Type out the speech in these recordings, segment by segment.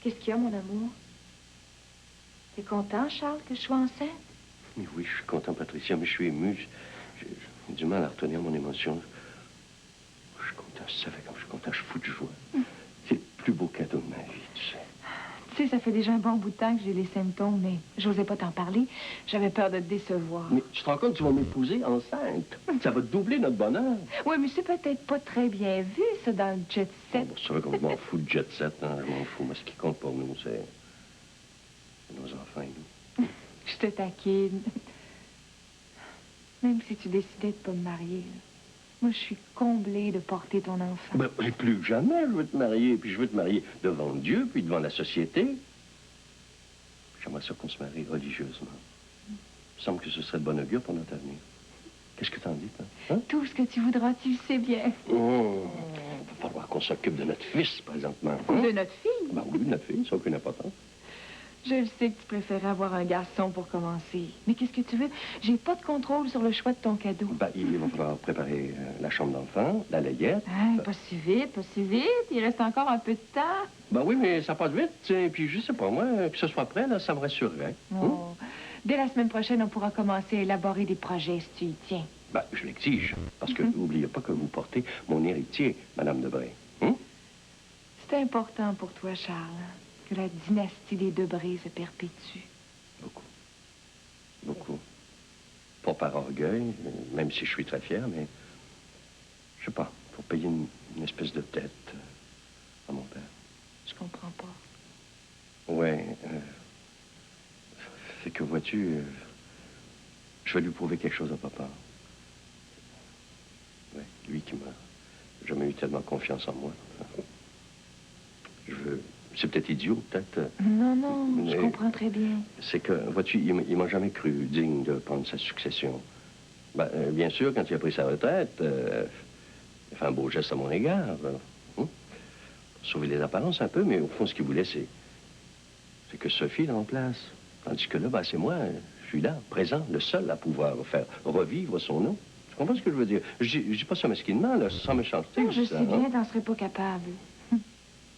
Qu'est-ce qu'il y a, mon amour? T'es content, Charles, que je sois enceinte? Mais oui, je suis content, Patricia, mais je suis ému. J'ai du mal à retenir mon émotion. Je suis content, je savais comme je suis content, je suis fou de joie. C'est le plus beau cadeau de ma vie, tu sais. Tu sais, ça fait déjà un bon bout de temps que j'ai les symptômes, mais j'osais pas t'en parler. J'avais peur de te décevoir. Mais tu te rends compte, tu vas m'épouser enceinte. Ça va doubler notre bonheur. Oui, mais c'est peut-être pas très bien vu, ça, dans le jet set. Bon, c'est vrai qu'on m'en fout de jet set, hein. Je m'en fous. Mais ce qui compte pour nous, c'est nos enfants et nous. Je te taquine. Même si tu décidais de pas me marier, là, moi, je suis comblée de porter ton enfant. Ben, et plus jamais, je veux te marier. Puis je veux te marier devant Dieu, puis devant la société. J'aimerais ça qu'on se marie religieusement. Il me semble que ce serait de bon augure pour notre avenir. Qu'est-ce que t'en dis, toi? Hein? Tout ce que tu voudras, tu le sais bien. Il va falloir qu'on s'occupe de notre fils, présentement. Hein? De notre fille? Ben oui, de notre fille, ça n'a aucune importance. Je le sais que tu préférais avoir un garçon pour commencer. Mais qu'est-ce que tu veux? J'ai pas de contrôle sur le choix de ton cadeau. Ben, il va falloir préparer la chambre d'enfant, la layette. Hein, pas si vite, pas si vite. Il reste encore un peu de temps. Ben oui, mais ça passe vite, tu sais. Puis je sais pas, moi, que ce soit prêt, là, ça me rassurerait. Oh. Dès la semaine prochaine, on pourra commencer à élaborer des projets, si tu y tiens. Ben, je l'exige. Parce que n'oubliez pas que vous portez mon héritier, Madame Debré. C'est important pour toi, Charles, que la dynastie des Debré se perpétue. Beaucoup. Beaucoup. Pas par orgueil, même si je suis très fier, mais... Je sais pas, pour payer une espèce de dette à mon père. Je comprends pas. Ouais, c'est que, vois-tu, je vais lui prouver quelque chose à papa. Ouais, lui qui m'a jamais eu tellement confiance en moi. Je veux... C'est peut-être idiot, peut-être. Non, non, je comprends très bien. C'est que, vois-tu, il m'a jamais cru digne de prendre sa succession. Ben, bien sûr, quand il a pris sa retraite, il a fait un beau geste à mon égard. Sauver les apparences un peu, mais au fond, ce qu'il voulait, c'est que Sophie le remplace. Tandis que là, ben, c'est moi, je suis là, présent, le seul à pouvoir faire revivre son nom. Tu comprends ce que je veux dire? Je dis pas ça mesquinement, là, sans méchanceté. Non, je sais bien, t'en serais pas capable.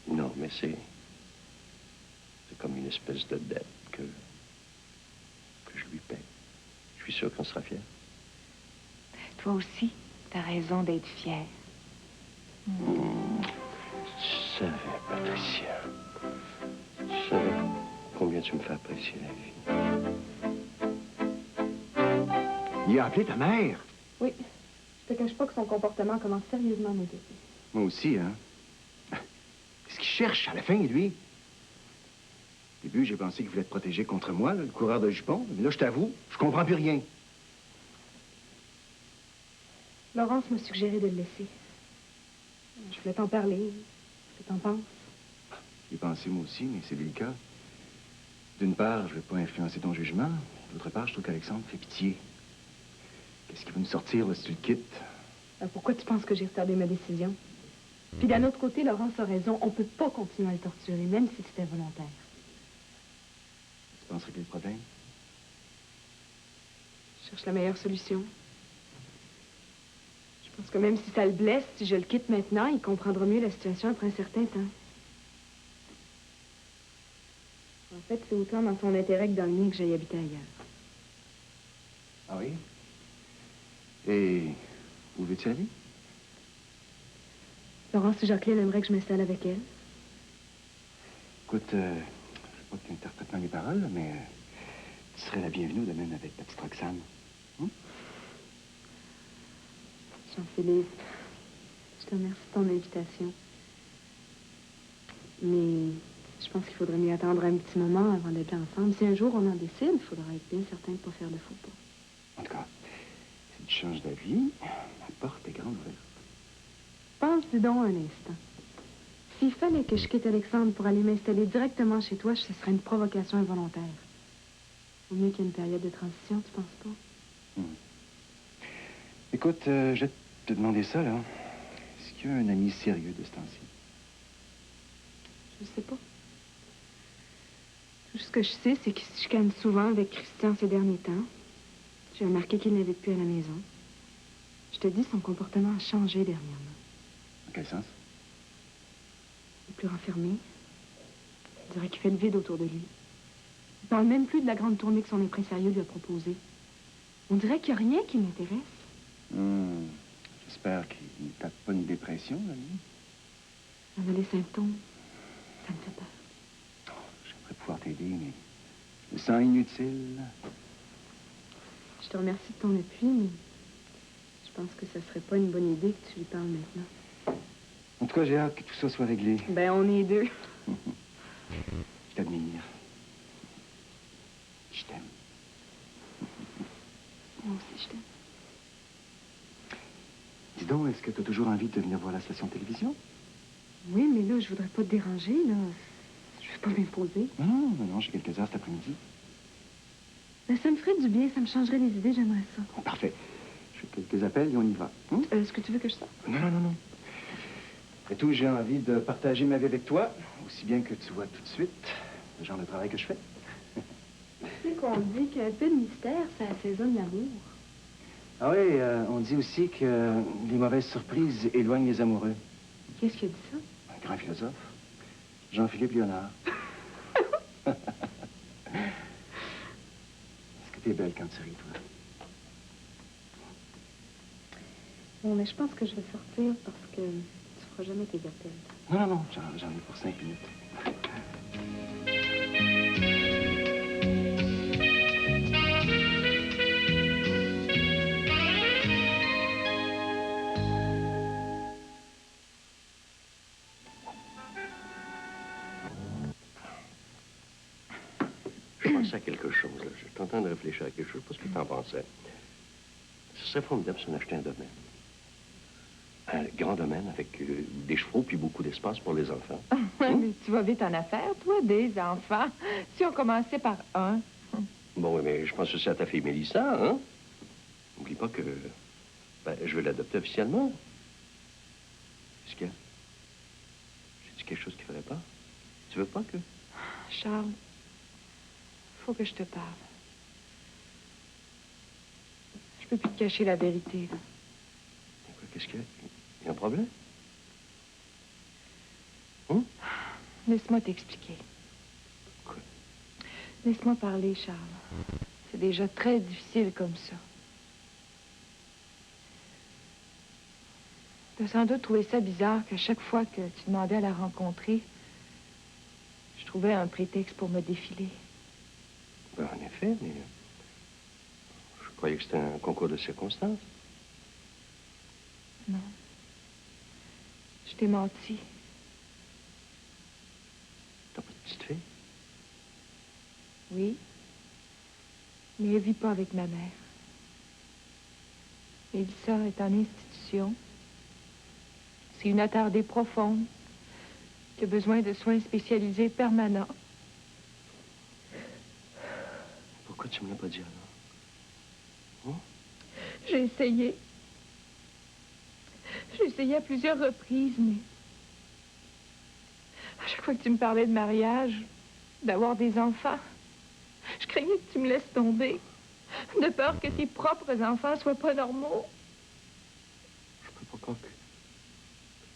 Non, mais c'est comme une espèce de dette que je lui paie. Je suis sûr qu'on sera fiers. Toi aussi, t'as raison d'être fier. Je savais, Patricia. Je savais combien tu me fais apprécier la vie. Il a appelé ta mère? Oui. Je te cache pas que son comportement commence sérieusement à m'inquiéter. Moi aussi, hein? Qu'est-ce qu'il cherche à la fin, lui? Au début, j'ai pensé qu'il voulait te protéger contre moi, là, le coureur de jupons. Mais là, je t'avoue, je comprends plus rien. Laurence m'a suggéré de le laisser. Je voulais t'en parler. Qu'est-ce que t'en penses? J'y ai pensé, moi aussi, mais c'est délicat. D'une part, je ne veux pas influencer ton jugement. D'autre part, je trouve qu'Alexandre fait pitié. Qu'est-ce qu'il va nous sortir, là, si tu le quittes? Pourquoi tu penses que j'ai retardé ma décision? Puis d'un autre côté, Laurence a raison. On peut pas continuer à le torturer, même si c'était volontaire. Tu penserais qu'il y a le problème? Je cherche la meilleure solution. Je pense que même si ça le blesse, si je le quitte maintenant, il comprendra mieux la situation après un certain temps. En fait, c'est autant dans son intérêt que dans le mien que j'aille habiter ailleurs. Ah oui? Et où veux-tu aller? Laurence et Jacqueline aimeraient que je m'installe avec elle. Écoute, je veux pas que tu interprètes mal les paroles, là, mais tu serais la bienvenue de même avec ta petite Roxane. Jean-Philippe, je te remercie de ton invitation. Mais je pense qu'il faudrait mieux attendre un petit moment avant d'être ensemble. Si un jour on en décide, il faudra être bien certain de ne pas faire de faux pas. En tout cas, si tu changes d'avis, la porte est grande ouverte. Pense-y donc un instant. S'il fallait que je quitte Alexandre pour aller m'installer directement chez toi, ce serait une provocation involontaire. Au mieux qu'il y ait une période de transition, tu penses pas? Écoute, je vais te demander ça, là. Est-ce qu'il y a un ami sérieux de ce temps-ci? Je sais pas. Tout ce que je sais, c'est qu'il se chicane souvent avec Christian ces derniers temps. J'ai remarqué qu'il n'invite plus à la maison. Je te dis, son comportement a changé dernièrement. Dans quel sens? Il est plus renfermé. On dirait qu'il fait le vide autour de lui. Il parle même plus de la grande tournée que son impresario lui a proposée. On dirait qu'il n'y a rien qui l'intéresse. J'espère qu'il ne tape pas une dépression, là, lui. On a les symptômes. Ça me fait peur. J'aimerais pouvoir t'aider, mais je me sens inutile. Je te remercie de ton appui, mais je pense que ça serait pas une bonne idée que tu lui parles maintenant. En tout cas, j'ai hâte que tout ça soit réglé. Ben, on est deux. Je t'admire. Je t'aime. Moi aussi, je t'aime. Dis donc, est-ce que tu as toujours envie de venir voir la station de télévision? Oui, mais là, je voudrais pas te déranger, là. Je vais pas m'imposer. Non, j'ai quelques heures cet après-midi. Ben, ça me ferait du bien, ça me changerait les idées, j'aimerais ça. Oh, parfait. Je fais quelques appels et on y va. Est-ce que tu veux que je sorte? Non. Et tout, j'ai envie de partager ma vie avec toi, aussi bien que tu vois tout de suite le genre de travail que je fais. Tu sais qu'on dit qu'un peu de mystère, ça assaisonne l'amour. Ah oui, on dit aussi que les mauvaises surprises éloignent les amoureux. Qu'est-ce qui a dit ça? Un grand philosophe, Jean-Philippe Léonard. Est-ce que t'es belle quand tu ris, toi? Bon, mais je pense que je vais sortir parce que tu feras jamais tes appels. Non, j'en ai pour 5 minutes. Je pensais à quelque chose, là. J'étais en train de réfléchir à quelque chose, parce que tu en pensais. Ce serait formidable si on achetait un domaine. Un grand domaine avec des chevaux puis beaucoup d'espace pour les enfants. Mais tu vas vite en affaires, toi, des enfants. Si on commençait par un. Bon, oui, mais je pense aussi à ta fille Mélissa, hein? N'oublie pas que... Ben, je veux l'adopter officiellement. Qu'est-ce qu'il y a? J'ai dit quelque chose qu'il ne fallait pas? Tu veux pas que... Charles, faut que je te parle. Je peux plus te cacher la vérité, là. Qu'est-ce qu'il y a? Il y a un problème? Laisse-moi t'expliquer. Quoi? Laisse-moi parler, Charles. C'est déjà très difficile comme ça. Tu as sans doute trouvé ça bizarre qu'à chaque fois que tu demandais à la rencontrer, je trouvais un prétexte pour me défiler. Ben, en effet, mais... Je croyais que c'était un concours de circonstances. Non. Je t'ai menti. T'as pas de petite fille? Oui. Mais elle vit pas avec ma mère. Mélissa est en institution. C'est une attardée profonde qui a besoin de soins spécialisés permanents. Pourquoi tu me l'as pas dit alors? J'ai essayé. J'ai essayé à plusieurs reprises, mais... À chaque fois que tu me parlais de mariage, d'avoir des enfants, je craignais que tu me laisses tomber. De peur que tes propres enfants soient pas normaux. Je peux pas croire que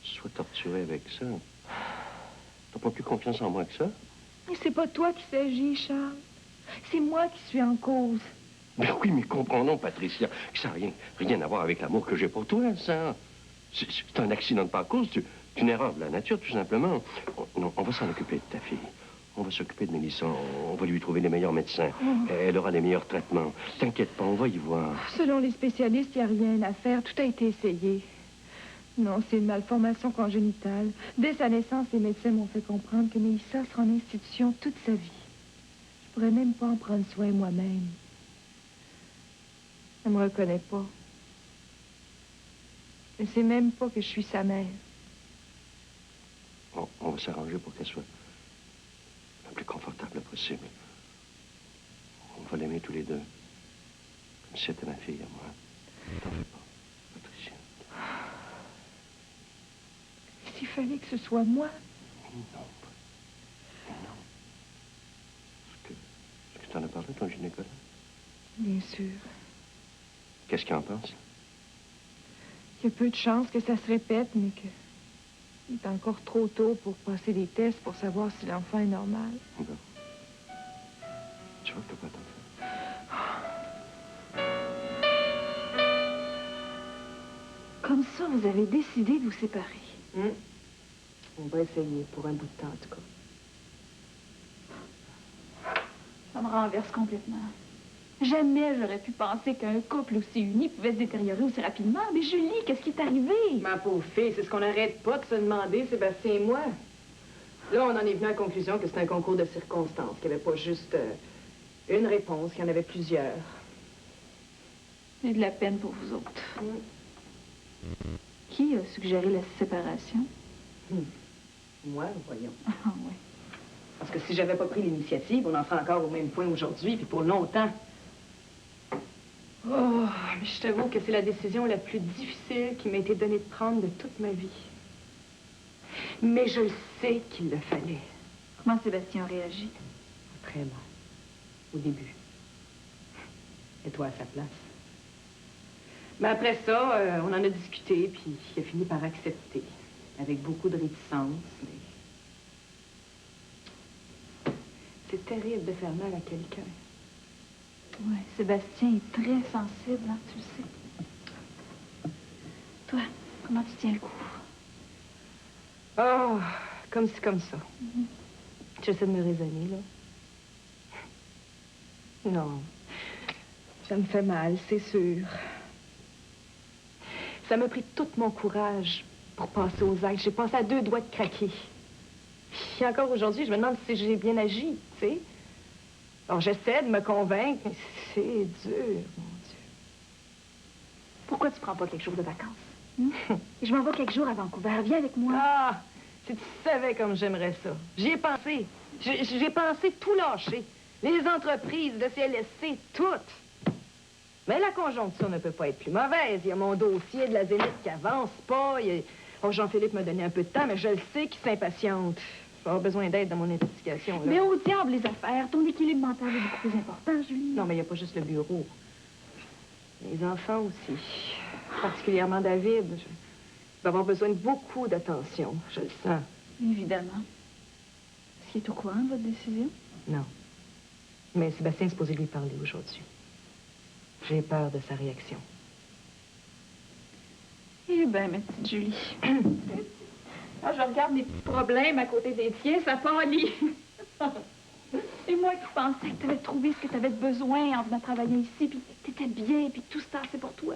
tu sois torturé avec ça. T'as pas plus confiance en moi que ça? Mais c'est pas toi qui s'agit, Charles. C'est moi qui suis en cause. Ben oui, mais comprends-nous, Patricia, que ça n'a rien à voir avec l'amour que j'ai pour toi, ça. C'est un accident de parcours, c'est une erreur de la nature, tout simplement. On va s'en occuper de ta fille. On va s'occuper de Mélissa. On va lui trouver les meilleurs médecins. Elle aura les meilleurs traitements. T'inquiète pas, on va y voir. Selon les spécialistes, il n'y a rien à faire. Tout a été essayé. Non, c'est une malformation congénitale. Dès sa naissance, les médecins m'ont fait comprendre que Mélissa sera en institution toute sa vie. Je pourrais même pas en prendre soin moi-même. Elle me reconnaît pas. Elle sait même pas que je suis sa mère. On va s'arranger pour qu'elle soit la plus confortable possible. On va l'aimer tous les deux. Comme si c'était ma fille à moi. T'en fais pas, Patricia. S'il fallait que ce soit moi. Non. Est-ce que tu en as parlé, ton gynécologue? Bien sûr. Qu'est-ce qu'il en pense? Il y a peu de chances que ça se répète, mais que Il est encore trop tôt pour passer des tests pour savoir si l'enfant est normal. Bon. Tu vois que t'as pas tant fait. Comme ça, vous avez décidé de vous séparer. On va essayer pour un bout de temps, en tout cas. Ça me renverse complètement. Jamais j'aurais pu penser qu'un couple aussi uni pouvait se détériorer aussi rapidement. Mais Julie, qu'est-ce qui est arrivé? Ma pauvre fille, c'est ce qu'on n'arrête pas de se demander, Sébastien et moi. Là, on en est venu à la conclusion que c'est un concours de circonstances, qu'il n'y avait pas juste une réponse, qu'il y en avait plusieurs. J'ai de la peine pour vous autres. Qui a suggéré la séparation? Moi, voyons. Ah, oui. Parce que si j'avais pas pris l'initiative, on en serait encore au même point aujourd'hui, puis pour longtemps. Oh, mais je t'avoue que c'est la décision la plus difficile qui m'a été donnée de prendre de toute ma vie. Mais je le sais qu'il le fallait. Comment Sébastien a réagi? Très mal. Au début. Et toi à sa place. Mais après ça, on en a discuté, puis il a fini par accepter. Avec beaucoup de réticence, mais... C'est terrible de faire mal à quelqu'un. Oui, Sébastien est très sensible, hein, tu le sais. Toi, comment tu tiens le coup? Oh, comme ci, comme ça. J'essaie de me raisonner, là. Non. Ça me fait mal, c'est sûr. Ça m'a pris tout mon courage pour passer aux actes. J'ai passé à 2 doigts de craquer. Puis encore aujourd'hui, je me demande si j'ai bien agi, tu sais. Alors, j'essaie de me convaincre, mais c'est dur, mon Dieu. Pourquoi tu prends pas quelques jours de vacances? Je m'en vais quelques jours à Vancouver. Viens avec moi. Ah, si tu savais comme j'aimerais ça. J'y ai pensé. J'ai pensé tout lâcher. Les entreprises, le CLSC, toutes. Mais la conjoncture ne peut pas être plus mauvaise. Il y a mon dossier de la Zénith qui avance pas. Oh, Jean-Philippe m'a donné un peu de temps, mais je le sais qu'il s'impatiente. Je vais avoir besoin d'aide dans mon investigation, là. Mais au diable, les affaires. Ton équilibre mental est beaucoup plus important, Julie. Non, mais il n'y a pas juste le bureau. Les enfants aussi. Particulièrement David. Je vais avoir besoin de beaucoup d'attention. Je le sens. Évidemment. Est-ce qu'il est au courant de votre décision? Non. Mais Sébastien est supposé lui parler aujourd'hui. J'ai peur de sa réaction. Eh bien, ma petite Julie. Quand je regarde mes petits problèmes à côté des tiens, ça pâlit. Et moi qui pensais que tu avais trouvé ce que tu avais besoin en venant travailler ici, puis que tu étais bien, puis que tout se passait pour toi.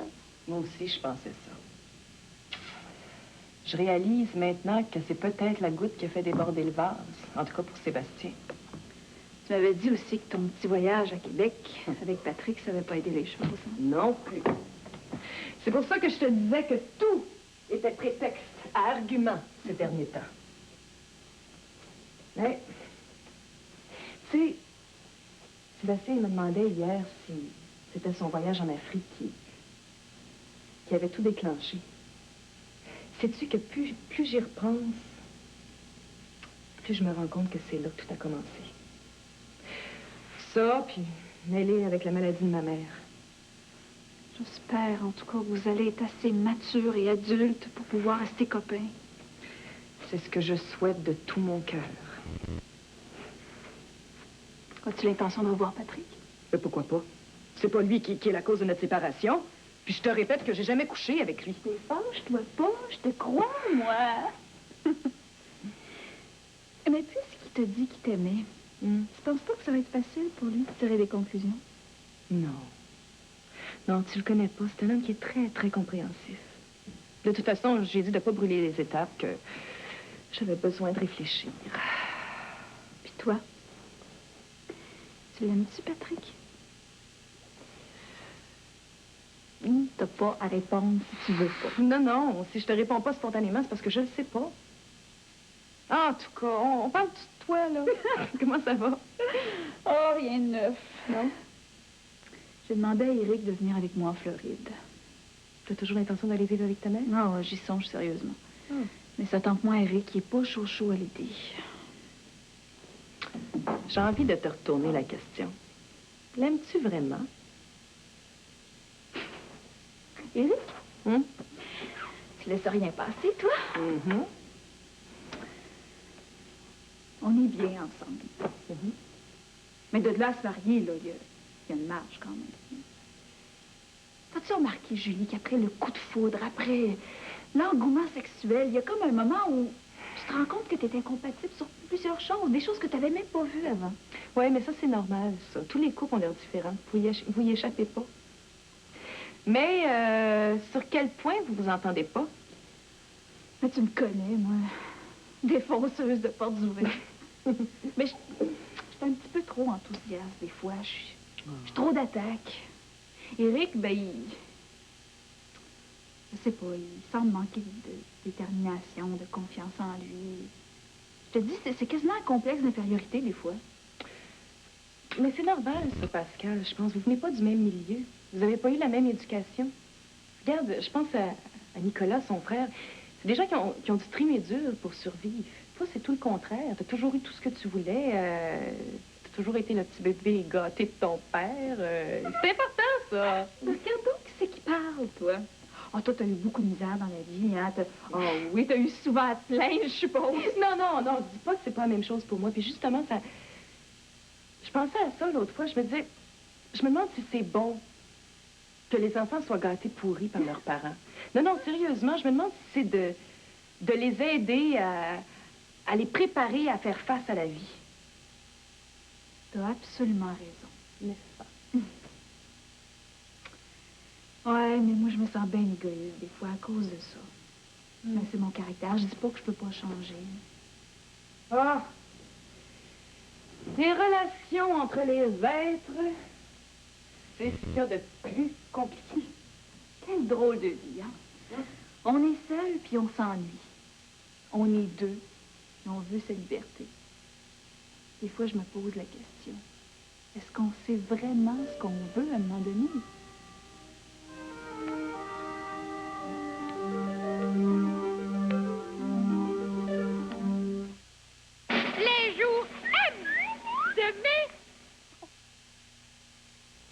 Moi aussi, je pensais ça. Je réalise maintenant que c'est peut-être la goutte qui a fait déborder le vase. En tout cas pour Sébastien. Tu m'avais dit aussi que ton petit voyage à Québec avec Patrick, ça n'avait pas aidé les choses. Hein? Non plus. C'est pour ça que je te disais que tout était prétexte à argument ces derniers temps. Mais, tu sais, Sébastien me demandait hier si c'était son voyage en Afrique qui avait tout déclenché. Sais-tu que plus j'y repense, plus je me rends compte que c'est là que tout a commencé. Ça, puis mêlé avec la maladie de ma mère. J'espère, en tout cas, que vous allez être assez mature et adulte pour pouvoir rester copains. C'est ce que je souhaite de tout mon cœur. As-tu l'intention de revoir Patrick? Mais pourquoi pas? C'est pas lui qui est la cause de notre séparation. Puis je te répète que j'ai jamais couché avec lui. Mais fâche-toi pas, je te crois, moi. Mais puisqu'il te dit qu'il t'aimait, tu penses pas que ça va être facile pour lui de tirer des conclusions? Non. Non, tu le connais pas. C'est un homme qui est très, très compréhensif. De toute façon, j'ai dit de pas brûler les étapes, que j'avais besoin de réfléchir. Puis toi? Tu l'aimes-tu, Patrick? T'as pas à répondre si tu veux pas. Non, non. Si je te réponds pas spontanément, c'est parce que je le sais pas. Ah, en tout cas, on parle de toi, là. Comment ça va? Oh, rien de neuf. Non? J'ai demandé à Eric de venir avec moi en Floride. Tu as toujours l'intention d'aller vivre avec ta mère? Non, j'y songe sérieusement. Mais ça tente moins Eric, qui est pas chaud à l'idée. J'ai envie de te retourner la question. L'aimes-tu vraiment? Eric? Tu laisses rien passer, toi? On est bien ensemble. Mais de là à se marier, là, il y a une marge quand même. T'as-tu remarqué, Julie, qu'après le coup de foudre, après l'engouement sexuel, il y a comme un moment où tu te rends compte que t'es incompatible sur plusieurs choses, des choses que t'avais même pas vues avant. Oui, mais ça, c'est normal, ça. Tous les couples ont l'air différents. Vous y échappez pas. Mais sur quel point vous vous entendez pas? Mais tu me connais, moi. Défonceuse de portes ouvertes. Mais je suis un petit peu trop enthousiaste, des fois. Je suis trop d'attaque. Éric, ben, je sais pas, il semble manquer de détermination, de confiance en lui. Je te dis, c'est quasiment un complexe d'infériorité, des fois. Mais c'est normal, ça, Pascal. Je pense, vous venez pas du même milieu. Vous n'avez pas eu la même éducation. Regarde, je pense à Nicolas, son frère. C'est des gens qui ont dû trimer dur pour survivre. Toi, c'est tout le contraire. T'as toujours eu tout ce que tu voulais. T'as toujours été le petit bébé gâté de ton père. C'est important, ça. Regarde donc qui c'est qui parle, toi. Oh, toi, t'as eu beaucoup de misère dans la vie, hein? Oh oui, t'as eu souvent à te plaindre, je suppose. Non, dis pas que c'est pas la même chose pour moi. Puis justement, ça... Je pensais à ça l'autre fois. Je me demande si c'est bon que les enfants soient gâtés pourris par leurs parents. Non, sérieusement, je me demande si c'est de les aider à les préparer à faire face à la vie. T'as absolument raison. N'est-ce pas? Ouais, mais moi, je me sens bien égoïste des fois à cause de ça. Mais c'est mon caractère. Je dis pas que je peux pas changer. Ah! Les relations entre les êtres, c'est ce qu'il y a de plus compliqué. Quelle drôle de vie, hein? On est seul, puis on s'ennuie. On est deux, et on veut sa liberté. Des fois, je me pose la question. Est-ce qu'on sait vraiment ce qu'on veut à un moment donné? Les jours M de mai.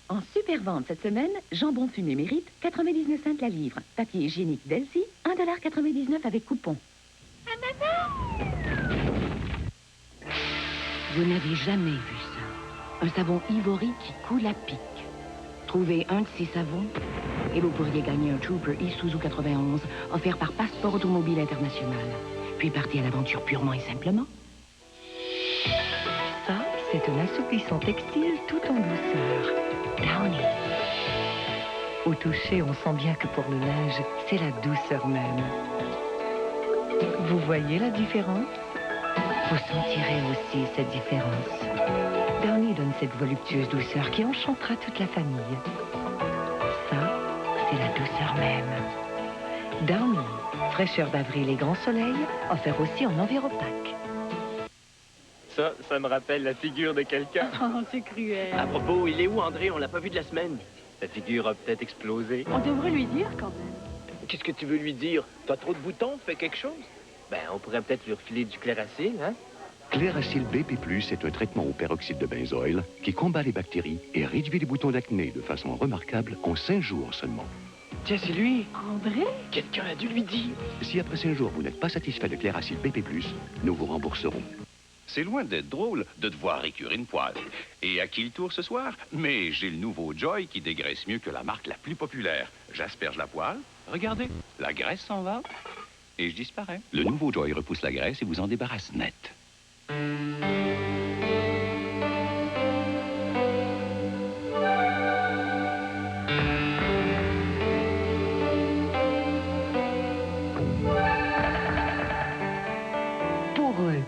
En super vente cette semaine, jambon fumé mérite 99 cents la livre. Papier hygiénique Delcy, 1,99 $ avec coupon. Vous n'avez jamais vu ça. Un savon Ivory qui coule à pic. Trouvez un de ces savons et vous pourriez gagner un Trooper Isuzu 91 offert par Passeport Automobile International. Puis partez à l'aventure purement et simplement. Ça, c'est un assouplissant textile tout en douceur. Downy. Au toucher, on sent bien que pour le linge, c'est la douceur même. Vous voyez la différence? Vous sentirez aussi cette différence. Downy donne cette voluptueuse douceur qui enchantera toute la famille. Ça, c'est la douceur même. Downy, fraîcheur d'avril et grand soleil, offert aussi en enviropaque. Ça me rappelle la figure de quelqu'un. Oh, c'est cruel. À propos, il est où, André? On l'a pas vu de la semaine. Sa figure a peut-être explosé. On devrait lui dire quand même. Qu'est-ce que tu veux lui dire? T'as trop de boutons? Fais quelque chose? Ben, on pourrait peut-être lui refiler du Cléracil, hein? Cléracil BP+, est un traitement au peroxyde de benzoïle qui combat les bactéries et réduit les boutons d'acné de façon remarquable en 5 jours seulement. Tiens, c'est lui. André? Quelqu'un a dû lui dire. Si après 5 jours vous n'êtes pas satisfait de Cléracil BP+, nous vous rembourserons. C'est loin d'être drôle de devoir récurer une poêle. Et à qui le tour ce soir? Mais j'ai le nouveau Joy qui dégraisse mieux que la marque la plus populaire. J'asperge la poêle. Regardez, la graisse s'en va et je disparais. Le nouveau Joy repousse la graisse et vous en débarrasse net. Pour eux,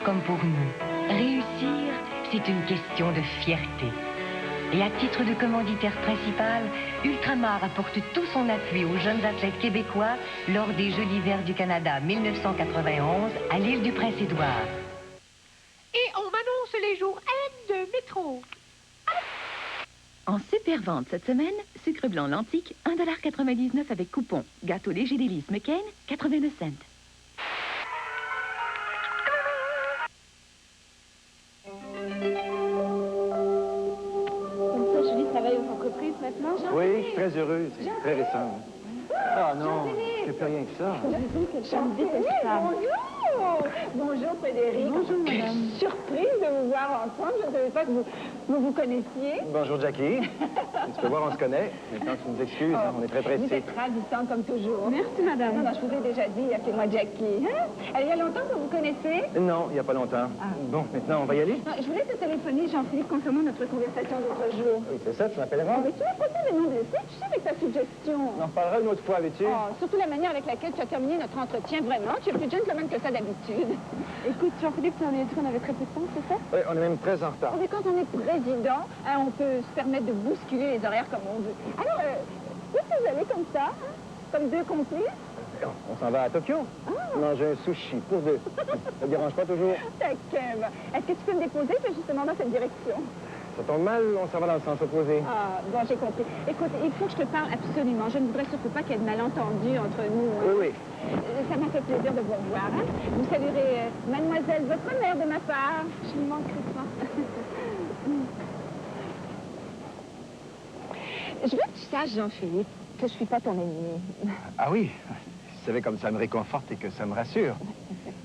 comme pour nous, réussir, c'est une question de fierté. Et à titre de commanditaire principal, Ultramar apporte tout son appui aux jeunes athlètes québécois lors des Jeux d'hiver du Canada 1991 à l'île du Prince-Édouard. Et on m'annonce les jours M de métro. En super vente cette semaine, sucre blanc l'antique, 1,99 $ avec coupon. Gâteau léger délice McCain, 89 cents. Comme ça, Julie travaille aux entreprises maintenant, Jean? Oui, je suis très heureux. C'est très récent. Ah non, je fais plus rien que ça. J'avoue que Jean détestable. Bonjour, Frédéric. Bonjour, madame. Surprise de vous voir ensemble. Je ne savais pas que vous connaissiez. Bonjour, Jackie. Tu peux voir, on se connaît. Maintenant, tu nous excuses, hein, on est très Vous pressés. êtes ravissante comme toujours. Merci, madame. Non, je vous ai déjà dit, appelez-moi Jackie. Hein? Il y a longtemps que vous connaissez? Non, il n'y a pas longtemps. Bon, maintenant, on va y aller? Non, je voulais te téléphoner, Jean-Philippe, concernant notre conversation d'autre jour. Oui, c'est ça, tu m'appelleras? Mais tu m'as posé le nom de ça, tu sais, avec ta suggestion. On en reparlera une autre fois, veux-tu? Oh, surtout la manière avec laquelle tu as terminé notre entretien, vraiment. Tu es plus gentleman que ça d'habitude. Écoute, Jean-Philippe, tu en as dit qu'on avait très peu de temps, c'est ça? Oui, on est même très en retard. Mais quand on est président, hein, on peut se permettre de bousculer les horaires comme on veut. Alors, où est-ce que vous allez comme ça, hein? Comme deux complices? On s'en va à Tokyo. Manger un sushi pour deux. Ça te dérange pas toujours? Taquem. Est-ce que tu peux me déposer justement dans cette direction? Ça tombe mal, on s'en va dans le sens opposé. Ah, bon, j'ai compris. Écoute, il faut que je te parle absolument. Je ne voudrais surtout pas qu'il y ait de malentendus entre nous. Hein. Oui, oui. Ça m'a fait plaisir de vous revoir. Hein. Vous saluerez mademoiselle, votre mère, de ma part. Je ne manquerai pas. Je veux que tu saches, Jean-Philippe, que je suis pas ton ennemi. Ah oui? Tu savais comme ça me réconforte et que ça me rassure.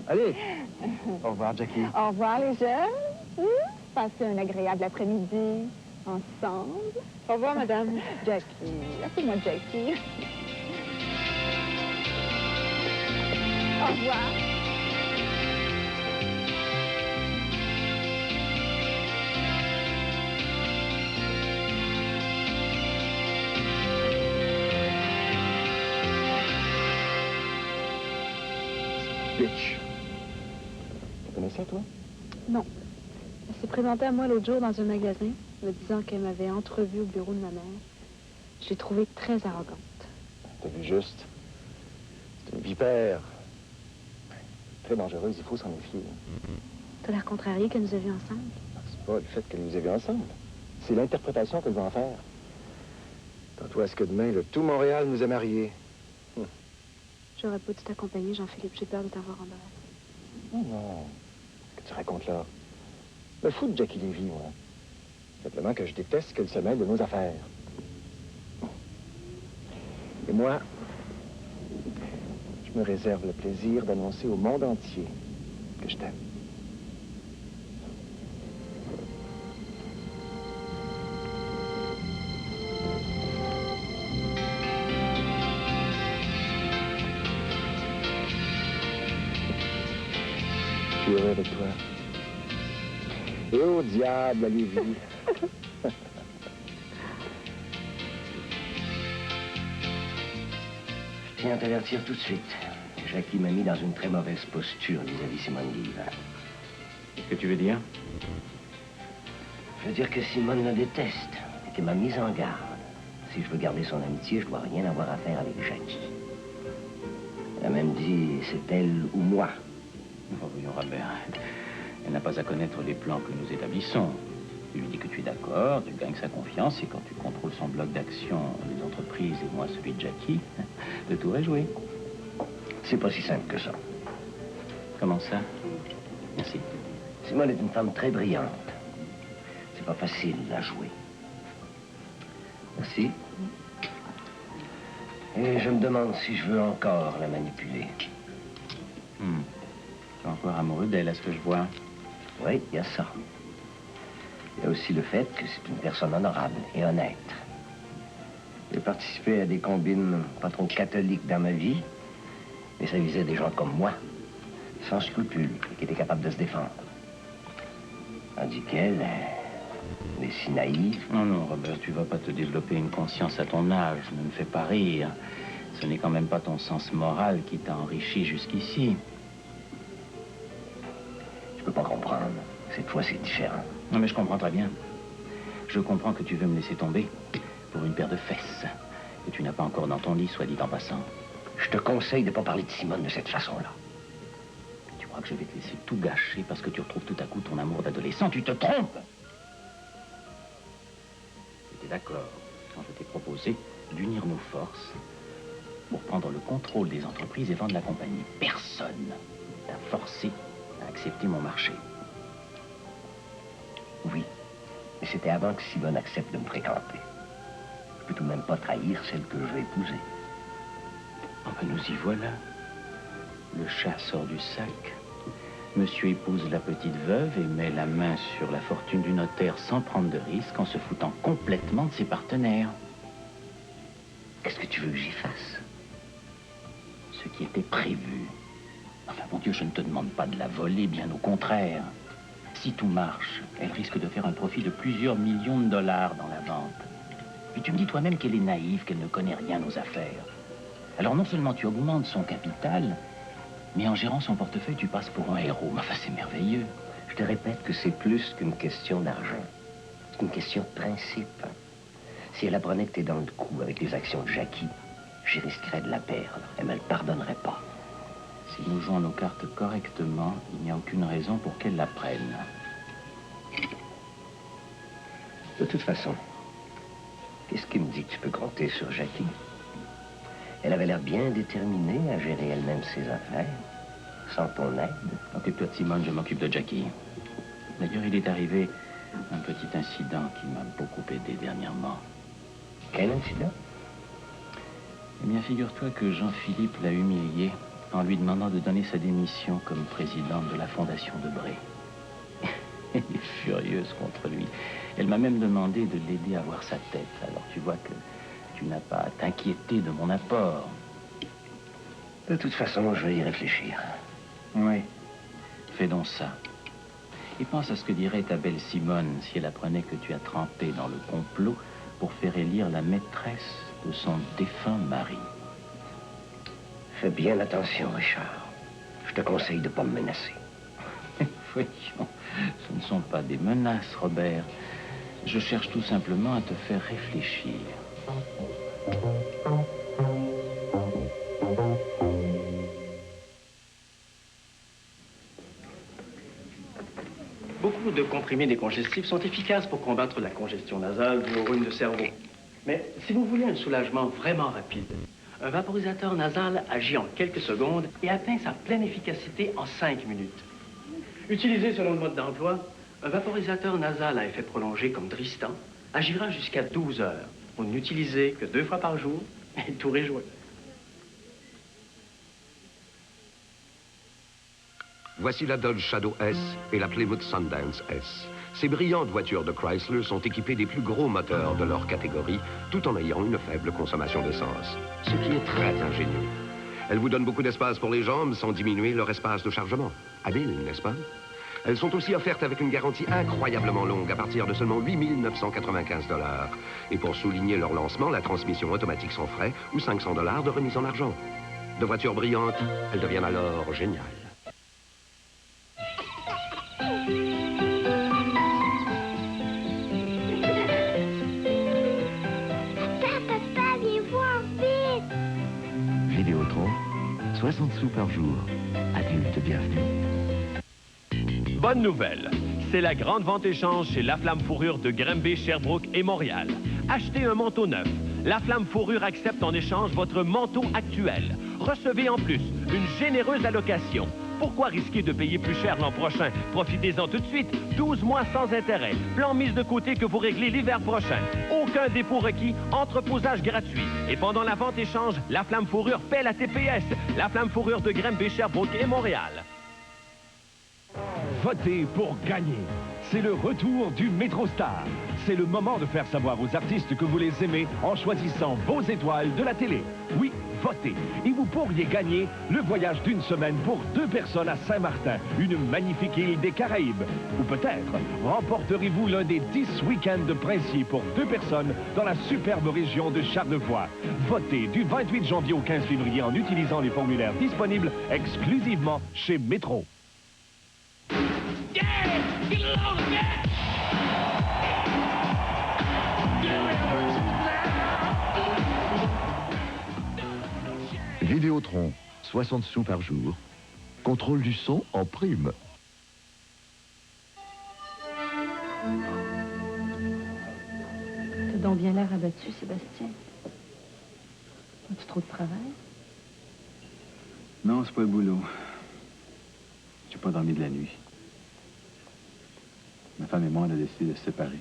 Allez. Au revoir, Jackie. Au revoir, les jeunes. Passez un agréable après-midi ensemble. Au revoir, madame. Jackie, appelle-moi Jackie. Au revoir. Bitch. Tu connais ça, toi? Non. Elle s'est présentée à moi l'autre jour dans un magasin, me disant qu'elle m'avait entrevue au bureau de ma mère. Je l'ai trouvée très arrogante. T'as vu juste? C'est une vipère. Très dangereuse, il faut s'en méfier. T'as l'air contrarié que nous avions ensemble? C'est pas le fait qu'elle nous ait vus ensemble. C'est l'interprétation qu'elle va en faire. Attends-toi à ce que demain, le tout Montréal nous a mariés. J'aurais pas dû t'accompagner, Jean-Philippe. J'ai peur de t'avoir embarrassé. Non, non. Qu'est-ce que tu racontes là? Me fous de Jackie Lévy, moi. Simplement que je déteste qu'elle se mêle de nos affaires. Et moi, je me réserve le plaisir d'annoncer au monde entier que je t'aime. Je suis heureux avec toi. Et au diable, Lévy. Je tiens à t'avertir tout de suite. Jackie m'a mis dans une très mauvaise posture vis-à-vis Simone Guille. Qu'est-ce que tu veux dire? Je veux dire que Simone le déteste et qu'elle m'a mise en garde. Si je veux garder son amitié, je dois rien avoir à faire avec Jackie. Elle a même dit, c'est elle ou moi. Oh, voyons, Robert. Elle n'a pas à connaître les plans que nous établissons. Tu lui dis que tu es d'accord, tu gagnes sa confiance, et quand tu contrôles son bloc d'action, les entreprises et moi celui de Jackie, le tour est joué. C'est pas si simple que ça. Comment ça? Merci. Simone est une femme très brillante. C'est pas facile à jouer. Merci. Et je me demande si je veux encore la manipuler. Tu es encore amoureux d'elle, à ce que je vois. Oui, il y a ça. Il y a aussi le fait que c'est une personne honorable et honnête. J'ai participé à des combines pas trop catholiques dans ma vie, mais ça visait des gens comme moi, sans scrupules, et qui étaient capables de se défendre. Tandis qu'elle est si naïve. Non, non, Robert, tu vas pas te développer une conscience à ton âge. Ne me fais pas rire. Ce n'est quand même pas ton sens moral qui t'a enrichi jusqu'ici. Je peux pas comprendre. Cette fois, c'est différent. Non, mais je comprends très bien. Je comprends que tu veux me laisser tomber pour une paire de fesses que tu n'as pas encore dans ton lit, soit dit en passant. Je te conseille de ne pas parler de Simone de cette façon-là. Tu crois que je vais te laisser tout gâcher parce que tu retrouves tout à coup ton amour d'adolescent? Tu te trompes! J'étais d'accord quand je t'ai proposé d'unir nos forces pour prendre le contrôle des entreprises et vendre la compagnie. Personne t'a forcé à accepter mon marché. Oui, mais c'était avant que Simone accepte de me fréquenter. Je peux tout de même pas trahir celle que je vais épouser. Oh ben nous y voilà. Le chat sort du sac. Monsieur épouse la petite veuve et met la main sur la fortune du notaire sans prendre de risque en se foutant complètement de ses partenaires. Qu'est-ce que tu veux que j'y fasse? Ce qui était prévu. Enfin, mon Dieu, je ne te demande pas de la voler, bien au contraire. Si tout marche, elle risque de faire un profit de plusieurs millions de dollars dans la vente. Puis tu me dis toi-même qu'elle est naïve, qu'elle ne connaît rien aux affaires. Alors non seulement tu augmentes son capital, mais en gérant son portefeuille, tu passes pour un héros. Mais enfin, c'est merveilleux. Je te répète que c'est plus qu'une question d'argent. C'est une question de principe. Si elle apprenait que t'es dans le coup avec les actions de Jackie, j'y risquerais de la perdre. Elle me le pardonnerait pas. Si nous jouons nos cartes correctement, il n'y a aucune raison pour qu'elle la prenne. De toute façon, qu'est-ce qui me dit que tu peux compter sur Jackie? Elle avait l'air bien déterminée à gérer elle-même ses affaires, sans ton aide. Occupe-toi de Simone, je m'occupe de Jackie. D'ailleurs, il est arrivé un petit incident qui m'a beaucoup aidé dernièrement. Quel incident? Eh bien, figure-toi que Jean-Philippe l'a humilié en lui demandant de donner sa démission comme présidente de la Fondation de Bray. Elle est furieuse contre lui. Elle m'a même demandé de l'aider à voir sa tête. Alors tu vois que tu n'as pas à t'inquiéter de mon apport. De toute façon, je vais y réfléchir. Oui, fais donc ça. Et pense à ce que dirait ta belle Simone si elle apprenait que tu as trempé dans le complot pour faire élire la maîtresse de son défunt mari. Fais bien attention, Richard. Je te conseille de ne pas me menacer. Voyons, ce ne sont pas des menaces, Robert. Je cherche tout simplement à te faire réfléchir. Beaucoup de comprimés décongestifs sont efficaces pour combattre la congestion nasale due au rhume de cerveau. Mais si vous voulez un soulagement vraiment rapide, un vaporisateur nasal agit en quelques secondes et atteint sa pleine efficacité en 5 minutes. Utilisé selon le mode d'emploi, un vaporisateur nasal à effet prolongé comme Dristan agira jusqu'à 12 heures. Pour n'utiliser que 2 fois par jour et tout est joué. Voici la Dodge Shadow S et la Plymouth Sundance S. Ces brillantes voitures de Chrysler sont équipées des plus gros moteurs de leur catégorie, tout en ayant une faible consommation d'essence, ce qui est très ingénieux. Elles vous donnent beaucoup d'espace pour les jambes sans diminuer leur espace de chargement. Habile, n'est-ce pas? Elles sont aussi offertes avec une garantie incroyablement longue à partir de seulement 8 995 $. Et pour souligner leur lancement, la transmission automatique sans frais ou 500 $ de remise en argent. De voitures brillantes, elles deviennent alors géniales. Papa, viens voir vite! Vidéotron, 60 sous par jour. Adulte bienvenue. Bonne nouvelle, c'est la grande vente échange chez La Flamme Fourrure de Granby, Sherbrooke et Montréal. Achetez un manteau neuf. La Flamme Fourrure accepte en échange votre manteau actuel. Recevez en plus une généreuse allocation. Pourquoi risquer de payer plus cher l'an prochain? Profitez-en tout de suite. 12 mois sans intérêt. Plan mise de côté que vous réglez l'hiver prochain. Aucun dépôt requis, entreposage gratuit. Et pendant la vente échange, La Flamme Fourrure paie la TPS. La Flamme Fourrure de Granby, Sherbrooke et Montréal. Votez pour gagner. C'est le retour du MétroStar. C'est le moment de faire savoir aux artistes que vous les aimez en choisissant vos étoiles de la télé. Oui, votez. Et vous pourriez gagner le voyage d'une semaine pour 2 personnes à Saint-Martin, une magnifique île des Caraïbes. Ou peut-être remporterez-vous l'un des 10 week-ends de Princier pour 2 personnes dans la superbe région de Charlevoix. Votez du 28 janvier au 15 février en utilisant les formulaires disponibles exclusivement chez Métro. Vidéotron, 60 sous par jour. Contrôle du son en prime. T'as donc bien l'air abattu, Sébastien. As-tu trop de travail? Non, c'est pas le boulot. J'ai pas dormi de la nuit. Ma femme et moi, on a décidé de se séparer.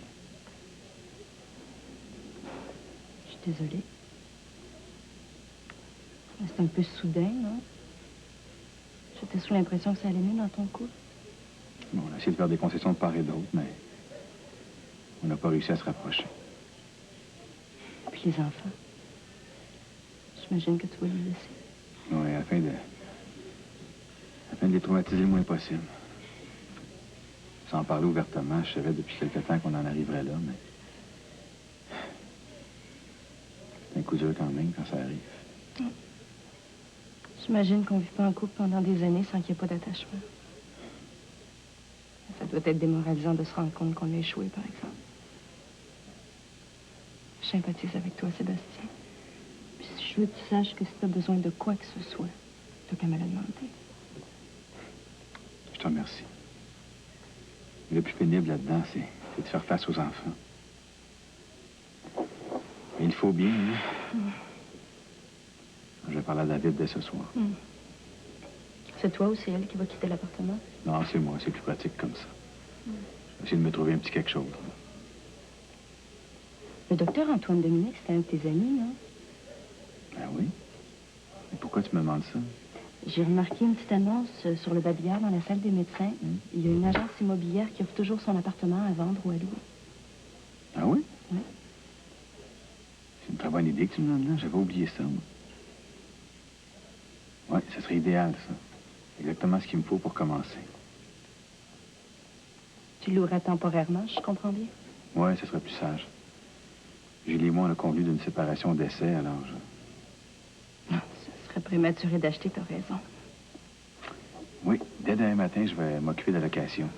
Je suis désolée. C'est un peu soudain, non? J'étais sous l'impression que ça allait mieux dans ton couple. Bon, on a essayé de faire des concessions de part et d'autre, mais on n'a pas réussi à se rapprocher. Puis les enfants. J'imagine que tu vas les laisser. Oui, afin de les traumatiser le moins possible. Sans parler ouvertement, je savais depuis quelque temps qu'on en arriverait là, mais... C'est un coup dur quand même quand ça arrive. J'imagine qu'on vit pas en couple pendant des années sans qu'il n'y ait pas d'attachement. Ça doit être démoralisant de se rendre compte qu'on a échoué, par exemple. Je sympathise avec toi, Sébastien. Puis si je veux que tu saches que si tu as besoin de quoi que ce soit, tu n'as qu'à me le demander. Je te remercie. Le plus pénible là-dedans, c'est de faire face aux enfants. Et il faut bien, hein? Je vais parler à David dès ce soir. C'est toi ou c'est elle qui va quitter l'appartement? Non, c'est moi. C'est plus pratique comme ça. Je vais essayer de me trouver un petit quelque chose. Le docteur Antoine Dominique, c'était un de tes amis, non? Ben oui. Mais pourquoi tu me demandes ça? J'ai remarqué une petite annonce sur le babillard dans la salle des médecins. Il y a une agence immobilière qui offre toujours son appartement à vendre ou à louer. Ah oui? Oui. C'est une très bonne idée que tu me donnes là. J'avais oublié ça, moi. Oui, ça serait idéal, ça. Exactement ce qu'il me faut pour commencer. Tu louerais temporairement, je comprends bien? Oui, ça serait plus sage. Julie et moi, on a convenu d'une séparation d'essai, alors Ce serait prématuré d'acheter, t'as raison. Oui, dès demain matin, je vais m'occuper de la location.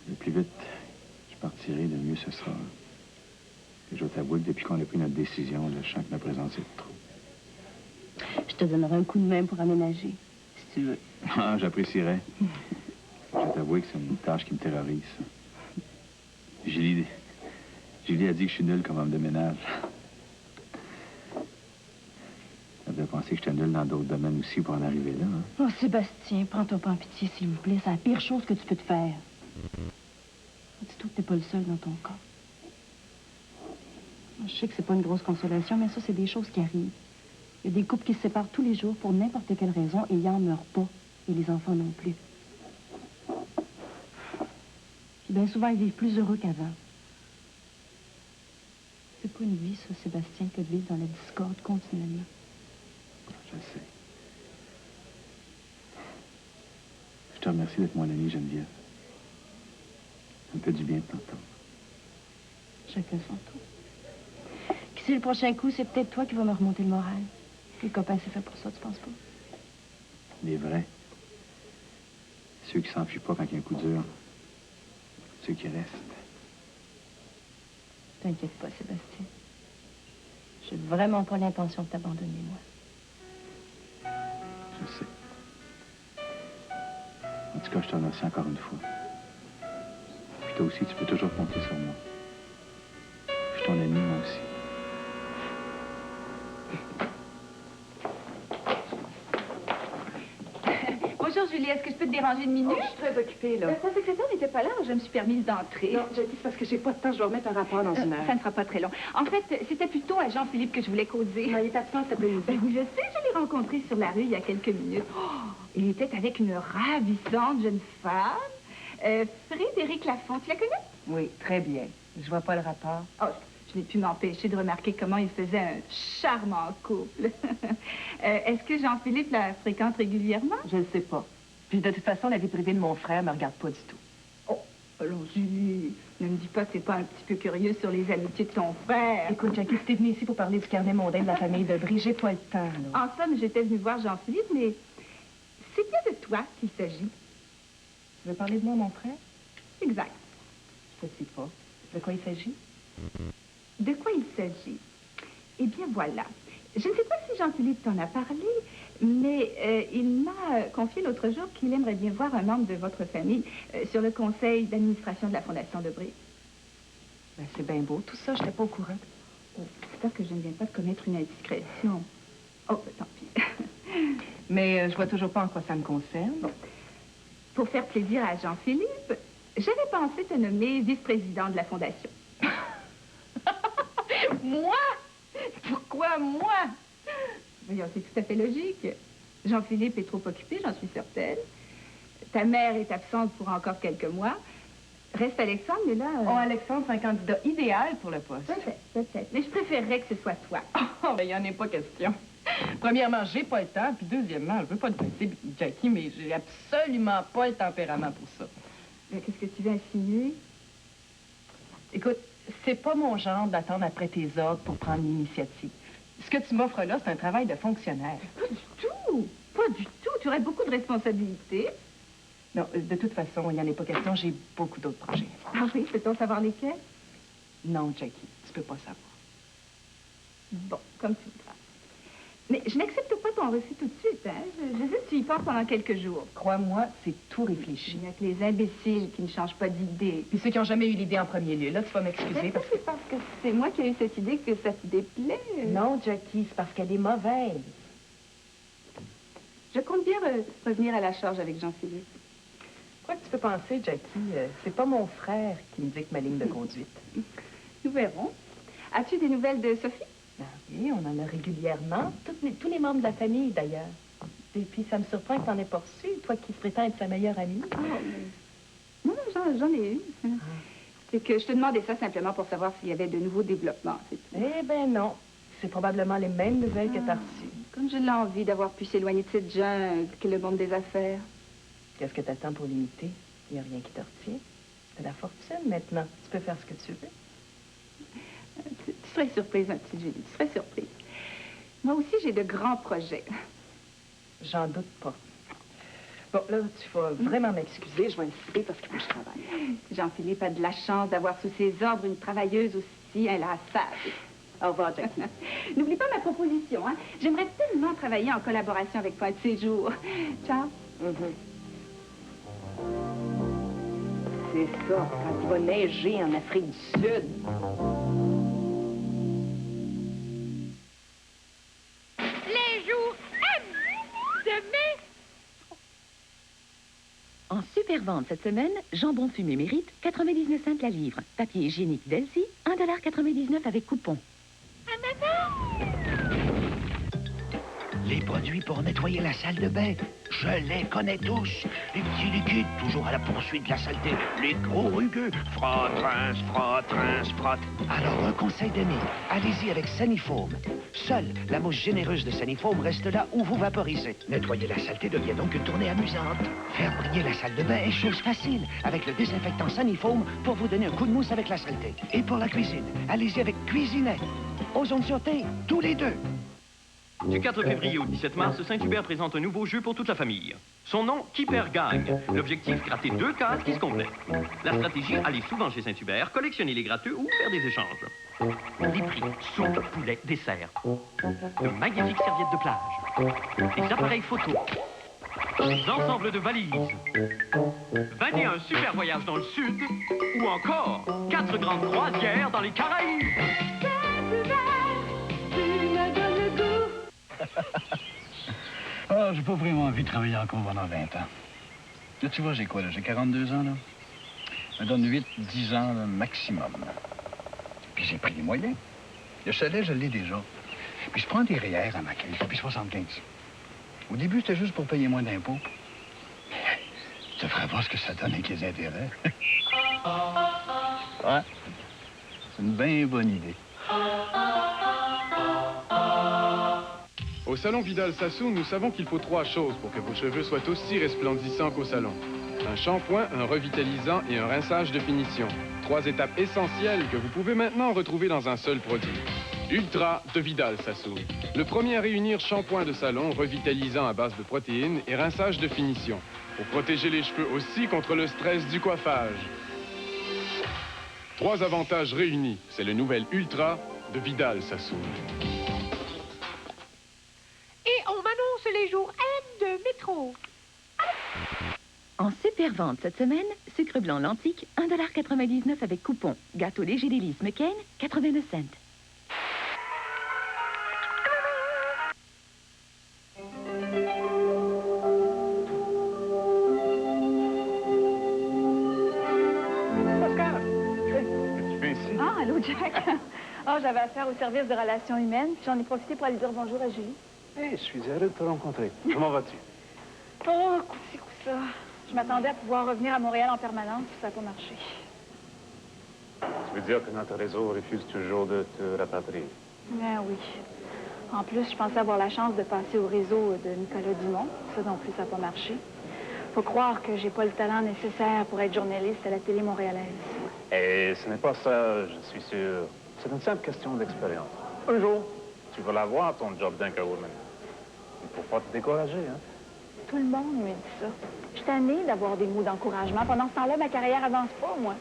Le plus vite je partirai, le mieux ce sera. Et je dois t'avouer que depuis qu'on a pris notre décision, le champ que me présente, c'est trop. Je te donnerai un coup de main pour aménager, si tu veux. Ah, j'apprécierais. Je dois t'avouer que c'est une tâche qui me terrorise. Julie a dit que je suis nul comme homme de ménage. Elle devait penser que j'étais nul dans d'autres domaines aussi pour en arriver là. Hein? Oh, Sébastien, prends-toi pas en pitié, s'il vous plaît. C'est la pire chose que tu peux te faire. Dis-toi que t'es pas le seul dans ton cas. Je sais que c'est pas une grosse consolation, mais ça, c'est des choses qui arrivent. Il y a des couples qui se séparent tous les jours pour n'importe quelle raison et ils en meurent pas. Et les enfants non plus. Puis bien souvent, ils vivent plus heureux qu'avant. C'est pas une vie, ça, Sébastien, que de vivre dans la discorde continuellement. Je sais. Je te remercie d'être mon amie, Geneviève. Ça me fait du bien de t'entendre. Chacun son tour. Qui sait, le prochain coup, c'est peut-être toi qui vas me remonter le moral. Les copains, c'est fait pour ça, tu penses pas? Les vrais. Ceux qui s'enfuient pas quand il y a un coup dur. Ceux qui restent. T'inquiète pas, Sébastien. J'ai vraiment pas l'intention de t'abandonner, moi. Je sais. En tout cas, je te remercie encore une fois. Puis toi aussi, tu peux toujours compter sur moi. Je suis ton ami, moi aussi. Bonjour, Julie. Est-ce que je peux te déranger une minute? Oh, je suis très occupée, là. Ta secrétaire n'était pas là, alors je me suis permise d'entrer. Non, je dis parce que j'ai pas de temps. Je vais remettre un rapport dans une heure. Ça ne sera pas très long. En fait, c'était plutôt à Jean-Philippe que je voulais causer. Non, il est absent cet après-midi. Ben oui, je sais. Je l'ai rencontré sur la rue il y a quelques minutes. Oh, il était avec une ravissante jeune femme. Frédéric Lafont. Tu la connais? Oui, très bien. Je vois pas le rapport. Oh, je n'ai pu m'empêcher de remarquer comment il faisait un charmant couple. Est-ce que Jean-Philippe la fréquente régulièrement? Je ne sais pas. Puis de toute façon, la vie privée de mon frère me regarde pas du tout. Oh, allons, Julie, ne me dis pas que t'es pas un petit peu curieux sur les amitiés de ton frère. Écoute, Jackie, si t'es venue ici pour parler du carnet mondain de la famille de Brie, j'ai pas le temps, là. En somme, j'étais venue voir Jean-Philippe, mais c'est bien de toi qu'il s'agit. Tu veux parler de moi, mon frère? Exact. Je ne sais pas. De quoi il s'agit? De quoi il s'agit? Eh bien, voilà. Je ne sais pas si Jean-Philippe t'en a parlé, mais il m'a confié l'autre jour qu'il aimerait bien voir un membre de votre famille sur le conseil d'administration de la Fondation de Brie. Ben, c'est bien beau, tout ça. Je n'étais pas au courant. Oh, j'espère que je ne viens pas de commettre une indiscrétion. Oh, ben, tant pis. Mais je vois toujours pas en quoi ça me concerne. Bon. Pour faire plaisir à Jean-Philippe, j'avais pensé te nommer vice-président de la Fondation. Moi? Pourquoi moi? Voyons, c'est tout à fait logique. Jean-Philippe est trop occupé, j'en suis certaine. Ta mère est absente pour encore quelques mois. Reste Alexandre, mais là... Oh, Alexandre, c'est un candidat idéal pour le poste. Peut-être. Mais je préférerais que ce soit toi. Oh, ben, il n'y en a pas question. Premièrement, j'ai pas le temps, puis deuxièmement, je veux pas te blesser, Jackie, mais j'ai absolument pas le tempérament pour ça. Qu'est-ce que tu veux insinuer? Écoute, c'est pas mon genre d'attendre après tes ordres pour prendre l'initiative. Ce que tu m'offres là, c'est un travail de fonctionnaire. Pas du tout! Pas du tout! Tu aurais beaucoup de responsabilités. Non, de toute façon, il n'y en a pas question, j'ai beaucoup d'autres projets. Ah oui? Peut-on savoir lesquels? Non, Jackie, tu peux pas savoir. Bon, comme tu voudras. Mais je n'accepte pas ton refus tout de suite, hein? Je veux que tu y penses pendant quelques jours. Crois-moi, c'est tout réfléchi. Il n'y a que les imbéciles qui ne changent pas d'idée. Puis ceux qui n'ont jamais eu l'idée en premier lieu. Là, tu vas m'excuser parce que... C'est parce que c'est moi qui ai eu cette idée que ça te déplaît. Non, Jackie, c'est parce qu'elle est mauvaise. Je compte bien revenir à la charge avec Jean-Philippe. Quoi que tu peux penser, Jackie, c'est pas mon frère qui me dicte ma ligne de conduite. Nous verrons. As-tu des nouvelles de Sophie? Ben oui, on en a régulièrement. Tous les membres de la famille, d'ailleurs. Et puis, ça me surprend que t'en aies pas reçu, toi qui prétends être sa meilleure amie. Oh, mais... Non, j'en ai eu. C'est que je te demandais ça simplement pour savoir s'il y avait de nouveaux développements. Eh ben non. C'est probablement les mêmes nouvelles que t'as reçues. Comme j'ai l'envie d'avoir pu s'éloigner de cette jungle qu'est le monde des affaires. Qu'est-ce que t'attends pour l'imiter? Il n'y a rien qui te retient. T'as la fortune maintenant. Tu peux faire ce que tu veux. Tu serais surprise, ma petite Julie. Tu serais surprise. Moi aussi, j'ai de grands projets. J'en doute pas. Bon, là, tu vas vraiment m'excuser. Je vais insister parce qu'il faut que je travaille. Jean-Philippe a de la chance d'avoir sous ses ordres une travailleuse aussi inlassable. Au revoir, Jackie. N'oublie pas ma proposition, hein? J'aimerais tellement travailler en collaboration avec toi de ces jours. Ciao. C'est ça, quand il va neiger en Afrique du Sud. Les jours M de mai. En super vente cette semaine, jambon fumé mérite 99 cents la livre. Papier hygiénique Delcy, 1,99 $ avec coupon. Les produits pour nettoyer la salle de bain, je les connais tous. Les petits liquides, toujours à la poursuite de la saleté. Les gros rugueux, frotte, rince, frotte, rince, frotte. Alors, un conseil d'ami, allez-y avec Sanifoam. Seule la mousse généreuse de Sanifoam reste là où vous vaporisez. Nettoyer la saleté devient donc une tournée amusante. Faire briller la salle de bain est chose facile, avec le désinfectant Sanifoam pour vous donner un coup de mousse avec la saleté. Et pour la cuisine, allez-y avec Cuisinet. Aux ondes sur T, tous les deux. Du 4 février au 17 mars, Saint-Hubert présente un nouveau jeu pour toute la famille. Son nom, Qui perd gagne. L'objectif, gratter 2 cases qui se complètent. La stratégie, aller souvent chez Saint-Hubert, collectionner les gratteux ou faire des échanges. Les prix, soupe, poulet, dessert. De magnifiques serviettes de plage. Des appareils photo. Des ensembles de valises. 21 super voyages dans le sud. Ou encore 4 grandes croisières dans les Caraïbes. Ah, j'ai pas vraiment envie de travailler encore pendant 20 ans. Là, tu vois, j'ai quoi, là? J'ai 42 ans, là. Ça me donne 8-10 ans, là, maximum. Puis j'ai pris les moyens. Le chalet, je l'ai déjà. Puis je prends des REER à ma caisse, depuis 75. Au début, c'était juste pour payer moins d'impôts. Tu ferais voir ce que ça donne avec les intérêts. Ouais. C'est une bien bonne idée. Au salon Vidal-Sassoon, nous savons qu'il faut 3 choses pour que vos cheveux soient aussi resplendissants qu'au salon. Un shampoing, un revitalisant et un rinçage de finition. 3 étapes essentielles que vous pouvez maintenant retrouver dans un seul produit. Ultra de Vidal-Sassoon. Le premier à réunir shampoing de salon, revitalisant à base de protéines et rinçage de finition. Pour protéger les cheveux aussi contre le stress du coiffage. 3 avantages réunis. C'est le nouvel Ultra de Vidal-Sassoon. Et on m'annonce les jours M de métro. En super vente cette semaine, sucre blanc l'antique, 1,99 $ avec coupon. Gâteau léger délice McCain, 89 cents. Ah, allô, Jack. Oh, j'avais affaire au service de relations humaines, puis j'en ai profité pour aller dire bonjour à Julie. Hey, je suis heureux de te rencontrer. Comment vas-tu? Oh, coup-ci, coup-ça. Je m'attendais à pouvoir revenir à Montréal en permanence, ça n'a pas marché. Tu veux dire que notre réseau refuse toujours de te rapatrier? Ah oui. En plus, je pensais avoir la chance de passer au réseau de Nicolas Dumont. Ça non plus, ça n'a pas marché. Faut croire que j'ai pas le talent nécessaire pour être journaliste à la télé montréalaise. Et ce n'est pas ça, je suis sûr. C'est une simple question d'expérience. Un jour, tu vas l'avoir, ton job d'Anchorwoman. Il ne faut pas te décourager, hein? Tout le monde me dit ça. Je suis tannée d'avoir des mots d'encouragement. Pendant ce temps-là, ma carrière avance pas, moi.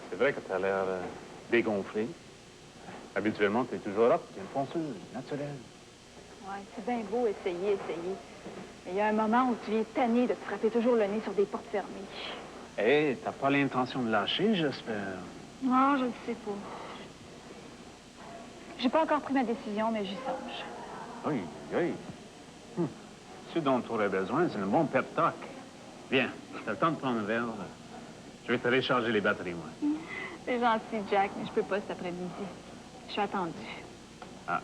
C'est vrai que tu as l'air dégonflé. Habituellement, tu es toujours là, tu es une fonceuse, naturelle. Ouais, c'est bien beau essayer. Mais il y a un moment où tu viens tanné de te frapper toujours le nez sur des portes fermées. Hé, t'as pas l'intention de lâcher, j'espère. Non, je ne sais pas. J'ai pas encore pris ma décision, mais j'y songe. Oui. Ce dont tu aurais besoin, c'est un bon pep talk. Viens, t'as le temps de prendre un verre. Je vais te recharger les batteries, moi. C'est gentil, Jack, mais je peux pas cet après-midi. Je suis attendue. Ah,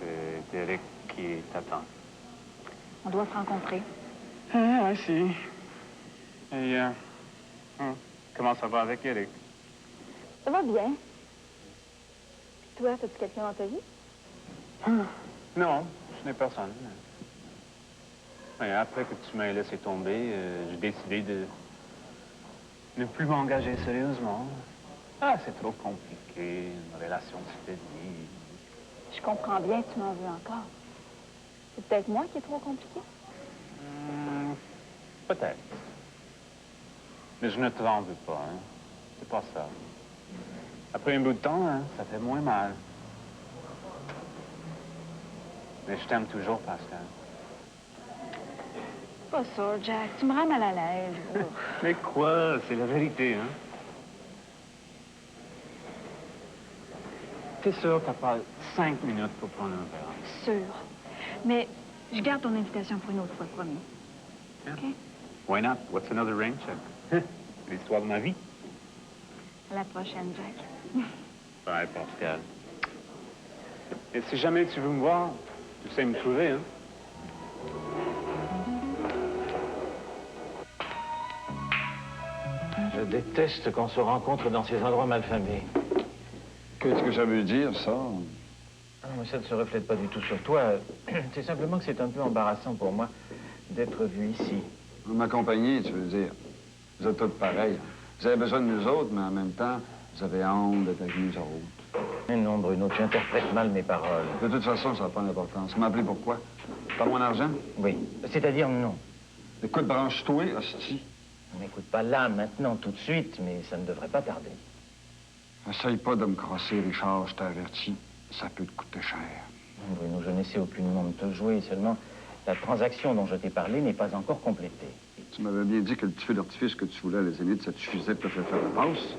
c'est Eric qui t'attend. On doit se rencontrer. Ah, si. Et, comment ça va avec Eric? Ça va bien. Puis toi, as-tu quelqu'un dans ta vie? Non, je n'ai personne. Et après que tu m'as laissé tomber, j'ai décidé de ne plus m'engager sérieusement. Ah, c'est trop compliqué, une relation de vie. Je comprends bien que tu m'en veux encore. C'est peut-être moi qui est trop compliqué? Peut-être. Mais je ne te l'en veux pas, hein. C'est pas ça. Après un bout de temps, hein, ça fait moins mal. Mais je t'aime toujours, Pascal. Pas ça, Jack. Tu me rends mal à l'aise. Mais quoi? C'est la vérité, hein? T'es sûr que t'as pas 5 minutes pour prendre un verre? Sûr. Mais je garde ton invitation pour une autre fois, promis. Yeah. OK? Why not? What's another rain check? L'histoire de ma vie. À la prochaine, Jack. Bye, Pascal. Et si jamais tu veux me voir, tu sais me trouver, hein? Je déteste qu'on se rencontre dans ces endroits malfamés. Qu'est-ce que ça veut dire, ça? Ah, mais ça ne se reflète pas du tout sur toi. C'est simplement que c'est un peu embarrassant pour moi d'être vu ici. M'accompagner, tu veux dire. Vous êtes tous pareils. Vous avez besoin de nous autres, mais en même temps, vous avez honte d'être avec nous autres. Mais non, Bruno, tu interprètes mal mes paroles. De toute façon, ça n'a pas d'importance. M'appeler pourquoi? Pas mon argent? Oui. C'est-à-dire non. Écoute, branche-toi, hostie. N'écoute pas là, maintenant, tout de suite, mais ça ne devrait pas tarder. Essaye pas de me crosser, Richard, je t'avertis. Ça peut te coûter cher. Bruno, je n'essaie aucunement de te jouer, seulement la transaction dont je t'ai parlé n'est pas encore complétée. Tu m'avais bien dit que le petit feu d'artifice que tu voulais à la Zénith, ça te suffisait pour te faire faire la passe.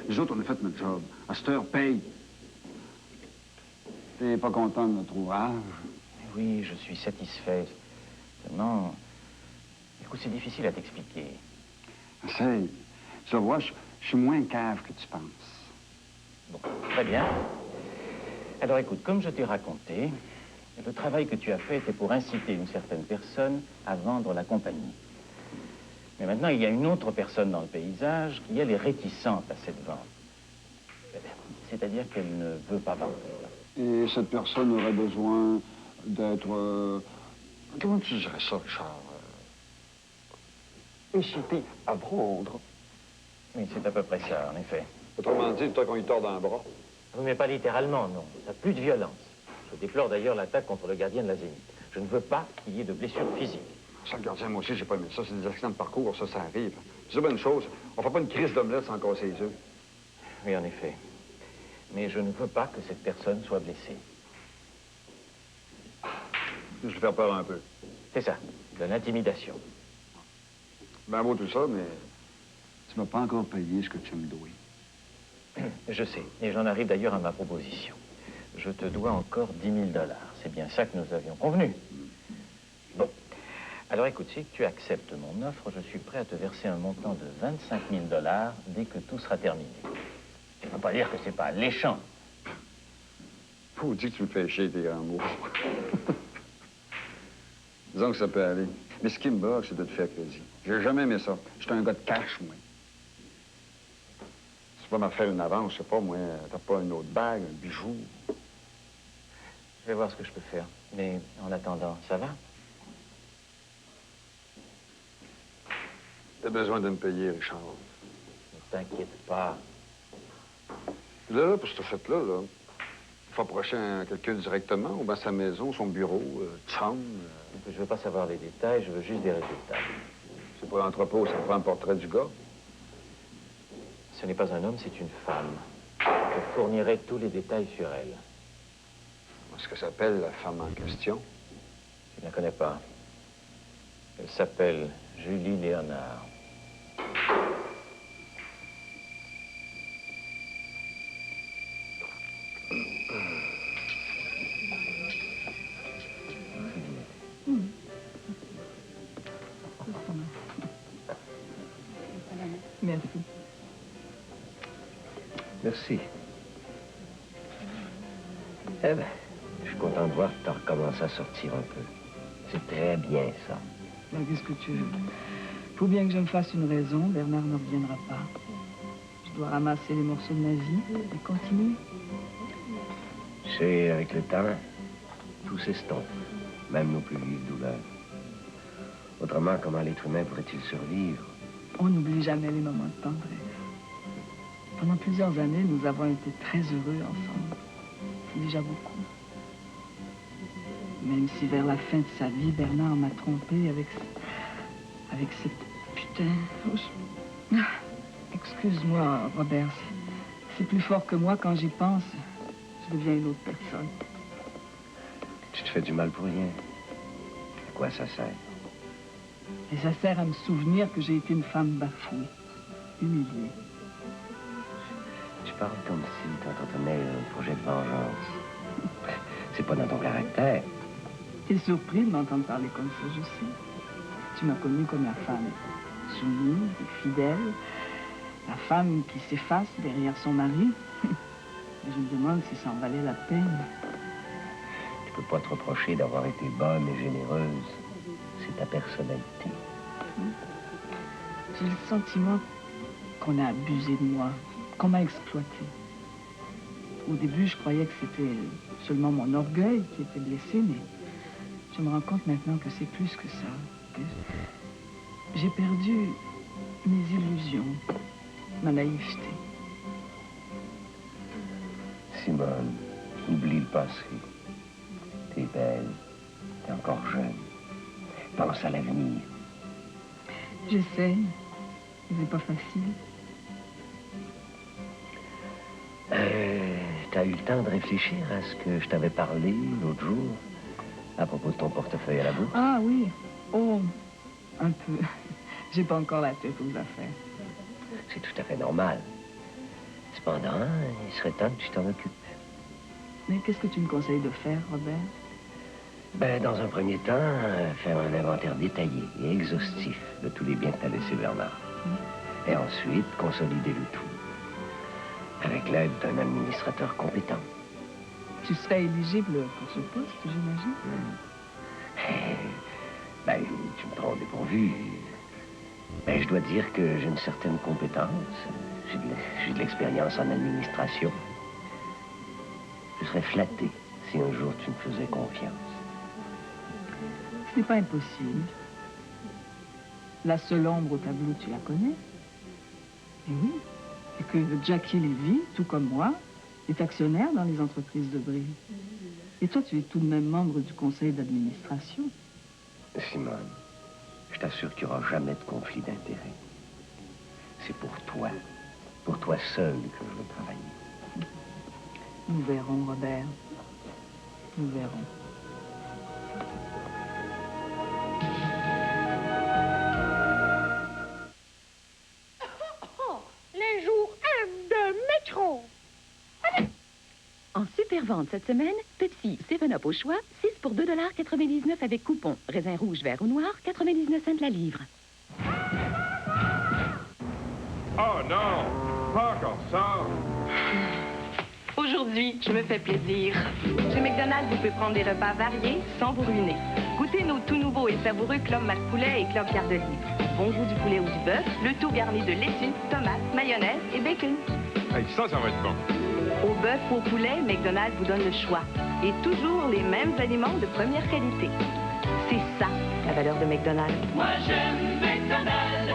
Nous autres, on a fait notre job. À cette heure, paye. T'es pas content de notre ouvrage? Oui, je suis satisfait. Seulement, écoute, c'est difficile à t'expliquer. Essaye. Tu vois, je suis moins cave que tu penses. Bon, très bien. Alors écoute, comme je t'ai raconté, le travail que tu as fait était pour inciter une certaine personne à vendre la compagnie. Mais maintenant, il y a une autre personne dans le paysage qui, elle, est réticente à cette vente. C'est-à-dire qu'elle ne veut pas vendre. Et cette personne aurait besoin d'être... Comment tu dirais ça, Richard? Incité à vendre. Oui, c'est à peu près ça, en effet. Autrement dit, toi qu'on lui tord dans le bras. Oui, mais pas littéralement, non. Ça n'a plus de violence. Je déplore d'ailleurs l'attaque contre le gardien de la Zénith. Je ne veux pas qu'il y ait de blessures physiques. Ça, le gardien, moi aussi, j'ai pas aimé ça. C'est des accidents de parcours, ça arrive. C'est bonne chose. On fait pas une crise d'omelette sans casser les œufs. Oui, en effet. Mais je ne veux pas que cette personne soit blessée. Je vais faire peur un peu. C'est ça, de l'intimidation. Ben beau tout ça, mais tu m'as pas encore payé ce que tu me dois. Je sais, et j'en arrive d'ailleurs à ma proposition. Je te dois encore 10 000 $. C'est bien ça que nous avions convenu. Bon. Alors écoute, si tu acceptes mon offre, je suis prêt à te verser un montant de 25 000 $ dès que tout sera terminé. Ça ne veut pas dire que c'est pas alléchant. Faut dire que tu me fais chier tes grands mots. Disons que ça peut aller. Mais ce qui me bloque, c'est de te faire crédit. J'ai jamais aimé ça. J'étais un gars de cash, moi. Tu vas me faire une avance, je sais pas, moi. T'as pas une autre bague, un bijou? Je vais voir ce que je peux faire. Mais en attendant, ça va? T'as besoin de me payer, Richard. Ne t'inquiète pas. Là, pour cette fête-là, là, faut approcher quelqu'un directement, ou bien sa maison, son bureau, chambre. Je veux pas savoir les détails, je veux juste des résultats. C'est pour l'entrepôt, ça prend un portrait du gars. Ce n'est pas un homme, c'est une femme. Je fournirai tous les détails sur elle. Est-ce que ça s'appelle la femme en question? Je ne la connais pas. Elle s'appelle Julie Léonard. Merci. Merci. Eh bien, je suis content de voir que tu as recommencé à sortir un peu. C'est très bien, ça. Ben, qu'est-ce que tu veux? Faut bien que je me fasse une raison. Bernard ne reviendra pas. Je dois ramasser les morceaux de ma vie et continuer. Tu sais, avec le temps, tout s'estompe. Même nos plus vives douleurs. Autrement, comment l'être humain pourrait-il survivre? On n'oublie jamais les moments de tendresse. Pendant plusieurs années, nous avons été très heureux ensemble. C'est déjà beaucoup. Même si vers la fin de sa vie, Bernard m'a trompé avec cette putain... Oh, excuse-moi, Robert. C'est plus fort que moi quand j'y pense. Je deviens une autre personne. Tu te fais du mal pour rien. À quoi ça sert? Et ça sert à me souvenir que j'ai été une femme bafouée, humiliée. Tu parles comme si tu entretenais un projet de vengeance. C'est pas dans ton caractère. T'es surpris de m'entendre parler comme ça, je sais. Tu m'as connue comme la femme soumise et fidèle, la femme qui s'efface derrière son mari. Et je me demande si ça en valait la peine. Tu peux pas te reprocher d'avoir été bonne et généreuse. C'est ta personnalité. J'ai le sentiment qu'on a abusé de moi, qu'on m'a exploité. Au début, je croyais que c'était seulement mon orgueil qui était blessé, mais je me rends compte maintenant que c'est plus que ça. Que j'ai perdu mes illusions, ma naïveté. Simone, oublie le passé. T'es belle, t'es encore jeune. Pense à l'avenir. J'essaie, mais c'est pas facile. T'as eu le temps de réfléchir à ce que je t'avais parlé l'autre jour à propos de ton portefeuille à la bourse? Ah oui, oh, un peu. J'ai pas encore la tête aux affaires. C'est tout à fait normal. Cependant, il serait temps que tu t'en occupes. Mais qu'est-ce que tu me conseilles de faire, Robert? Ben, dans un premier temps, faire un inventaire détaillé et exhaustif de tous les biens que t'as laissé Bernard. Et ensuite, consolider le tout. Avec l'aide d'un administrateur compétent. Tu serais éligible pour ce poste, j'imagine? Ben, tu me prends au dépourvu. Ben, je dois dire que j'ai une certaine compétence. J'ai de l'expérience en administration. Je serais flatté si un jour tu me faisais confiance. Ce n'est pas impossible. La seule ombre au tableau, tu la connais? Et oui. Et que Jackie Lévy, tout comme moi, est actionnaire dans les entreprises de Brie. Et toi, tu es tout de même membre du conseil d'administration. Simone, je t'assure qu'il n'y aura jamais de conflit d'intérêts. C'est pour toi seul que je veux travailler. Nous verrons, Robert. Nous verrons. Les jours M de métro. En super vente cette semaine, Pepsi 7-Up au choix, 6 pour 2,99 $ avec coupon. Raisin rouge, vert ou noir, 99 cents la livre. Oh non! Pas encore ça! Aujourd'hui, je me fais plaisir. Chez McDonald's, vous pouvez prendre des repas variés sans vous ruiner. Goûtez Découvrez nos tout nouveaux et savoureux clubs Mac Poulet et club Pierre de Ligne. Bon goût du poulet ou du bœuf, le tout garni de laitue, tomates, mayonnaise et bacon. Hey, ça va être bon. Au bœuf ou au poulet, McDonald's vous donne le choix. Et toujours les mêmes aliments de première qualité. C'est ça, la valeur de McDonald's. Moi, j'aime McDonald's.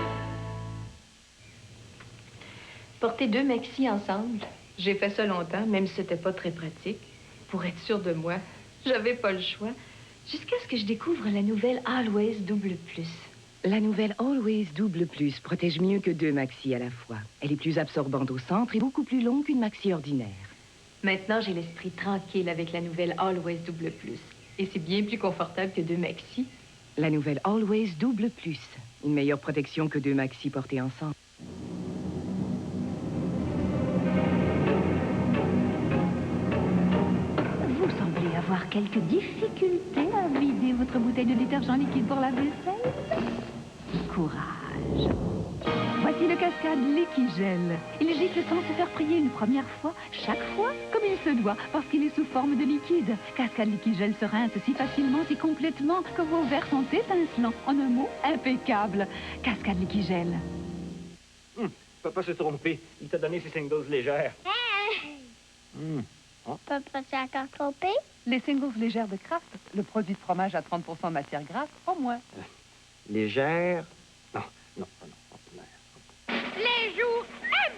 Porter 2 maxis ensemble, j'ai fait ça longtemps, même si c'était pas très pratique. Pour être sûre de moi, j'avais pas le choix. Jusqu'à ce que je découvre la nouvelle Always Double Plus. La nouvelle Always Double Plus protège mieux que 2 maxis à la fois. Elle est plus absorbante au centre et beaucoup plus longue qu'une maxi ordinaire. Maintenant, j'ai l'esprit tranquille avec la nouvelle Always Double Plus. Et c'est bien plus confortable que 2 maxis. La nouvelle Always Double Plus. Une meilleure protection que 2 maxis portés ensemble. Vous semblez avoir quelques difficultés à vider votre bouteille de détergent liquide pour la vaisselle. Courage. Voici le Cascade Liquigel. Il gicle sans se faire prier une première fois, chaque fois comme il se doit, parce qu'il est sous forme de liquide. Cascade Liquigel se rince si facilement, si complètement, que vos verres sont étincelants. En un mot, impeccable. Cascade Liquigel. Papa s'est trompé. Il t'a donné ses singles légères. Papa s'est encore trompé? Les singles légères de Kraft, le produit de fromage à 30 de matière grasse, au moins. Légère? Non. Les jours M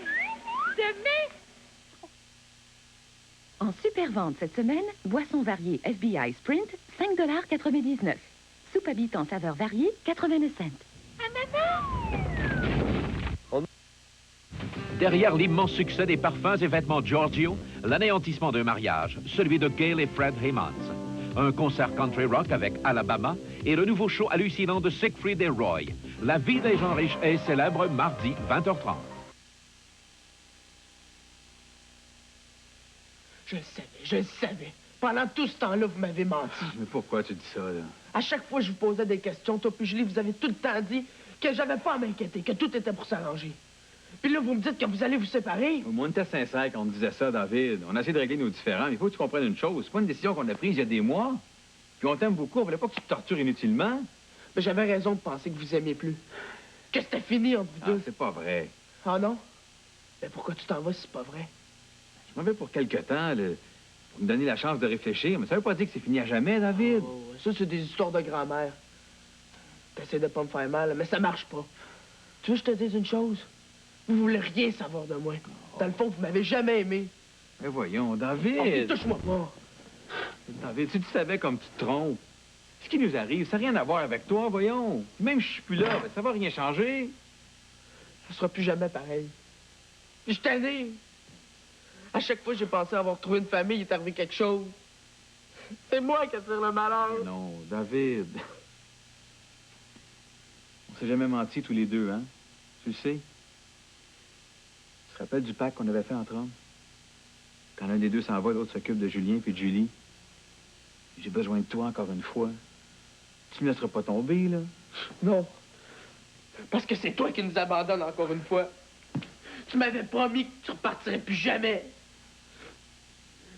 de mai. En super vente cette semaine, boissons variées FBI Sprint, 5,99 $. Soupe à bite en saveurs variées, 89 cents. Derrière l'immense succès des parfums et vêtements Giorgio, l'anéantissement d'un mariage, celui de Gail et Fred Hemans. Un concert country rock avec Alabama et le nouveau show hallucinant de Siegfried et Roy. La vie des gens riches est célèbre mardi, 20h30. Je le savais. Pendant tout ce temps-là, vous m'avez menti. Mais pourquoi tu dis ça, là? À chaque fois que je vous posais des questions, toi puis Julie, vous avez tout le temps dit que j'avais pas à m'inquiéter, que tout était pour s'arranger. Puis là, vous me dites que vous allez vous séparer. Au moins, on était sincère quand on disait ça, David. On a essayé de régler nos différends, mais il faut que tu comprennes une chose. C'est pas une décision qu'on a prise il y a des mois. Puis on t'aime beaucoup, on voulait pas que tu te tortures inutilement. Mais j'avais raison de penser que vous aimiez plus. Que c'était fini entre vous deux. C'est pas vrai. Ah non? Mais pourquoi tu t'en vas si c'est pas vrai? Je m'en vais pour quelque temps, là, pour me donner la chance de réfléchir. Mais ça veut pas dire que c'est fini à jamais, David. Oh, ça, c'est des histoires de grand-mère. T'essaies de pas me faire mal, mais ça marche pas. Tu veux que je te dise une chose? Vous voulez rien savoir de moi. Dans le fond, vous m'avez jamais aimé. Mais voyons, David. Oh, touche-moi pas. David, si tu savais comme tu te trompes, ce qui nous arrive, ça n'a rien à voir avec toi, voyons. Même si je suis plus là, ben, ça va rien changer. Ça sera plus jamais pareil. Puis je tanné. À chaque fois que j'ai pensé avoir trouvé une famille, il est arrivé quelque chose. C'est moi qui attire le malheur. Non, David. On s'est jamais menti tous les deux, hein? Tu le sais? Tu te rappelles du pacte qu'on avait fait entre hommes? Quand l'un des deux s'en va, l'autre s'occupe de Julien puis de Julie. J'ai besoin de toi encore une fois. Tu me laisseras pas tomber, là? Non. Parce que c'est toi qui nous abandonnes encore une fois. Tu m'avais promis que tu repartirais plus jamais.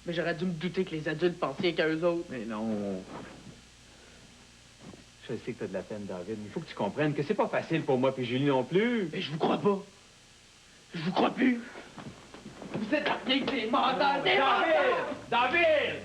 Mais j'aurais dû me douter que les adultes pensaient qu'à eux autres. Mais non. Je sais que t'as de la peine, David, mais il faut que tu comprennes que c'est pas facile pour moi puis Julie non plus. Mais je vous crois pas. Je vous crois plus. Vous êtes rien que des menteurs, des menteurs! David!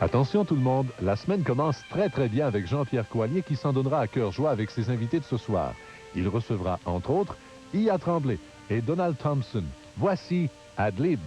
Attention tout le monde, la semaine commence très bien avec Jean-Pierre Coallier qui s'en donnera à cœur joie avec ses invités de ce soir. Il recevra, entre autres, Ia Tremblay et Donald Thompson. Voici Ad Lib.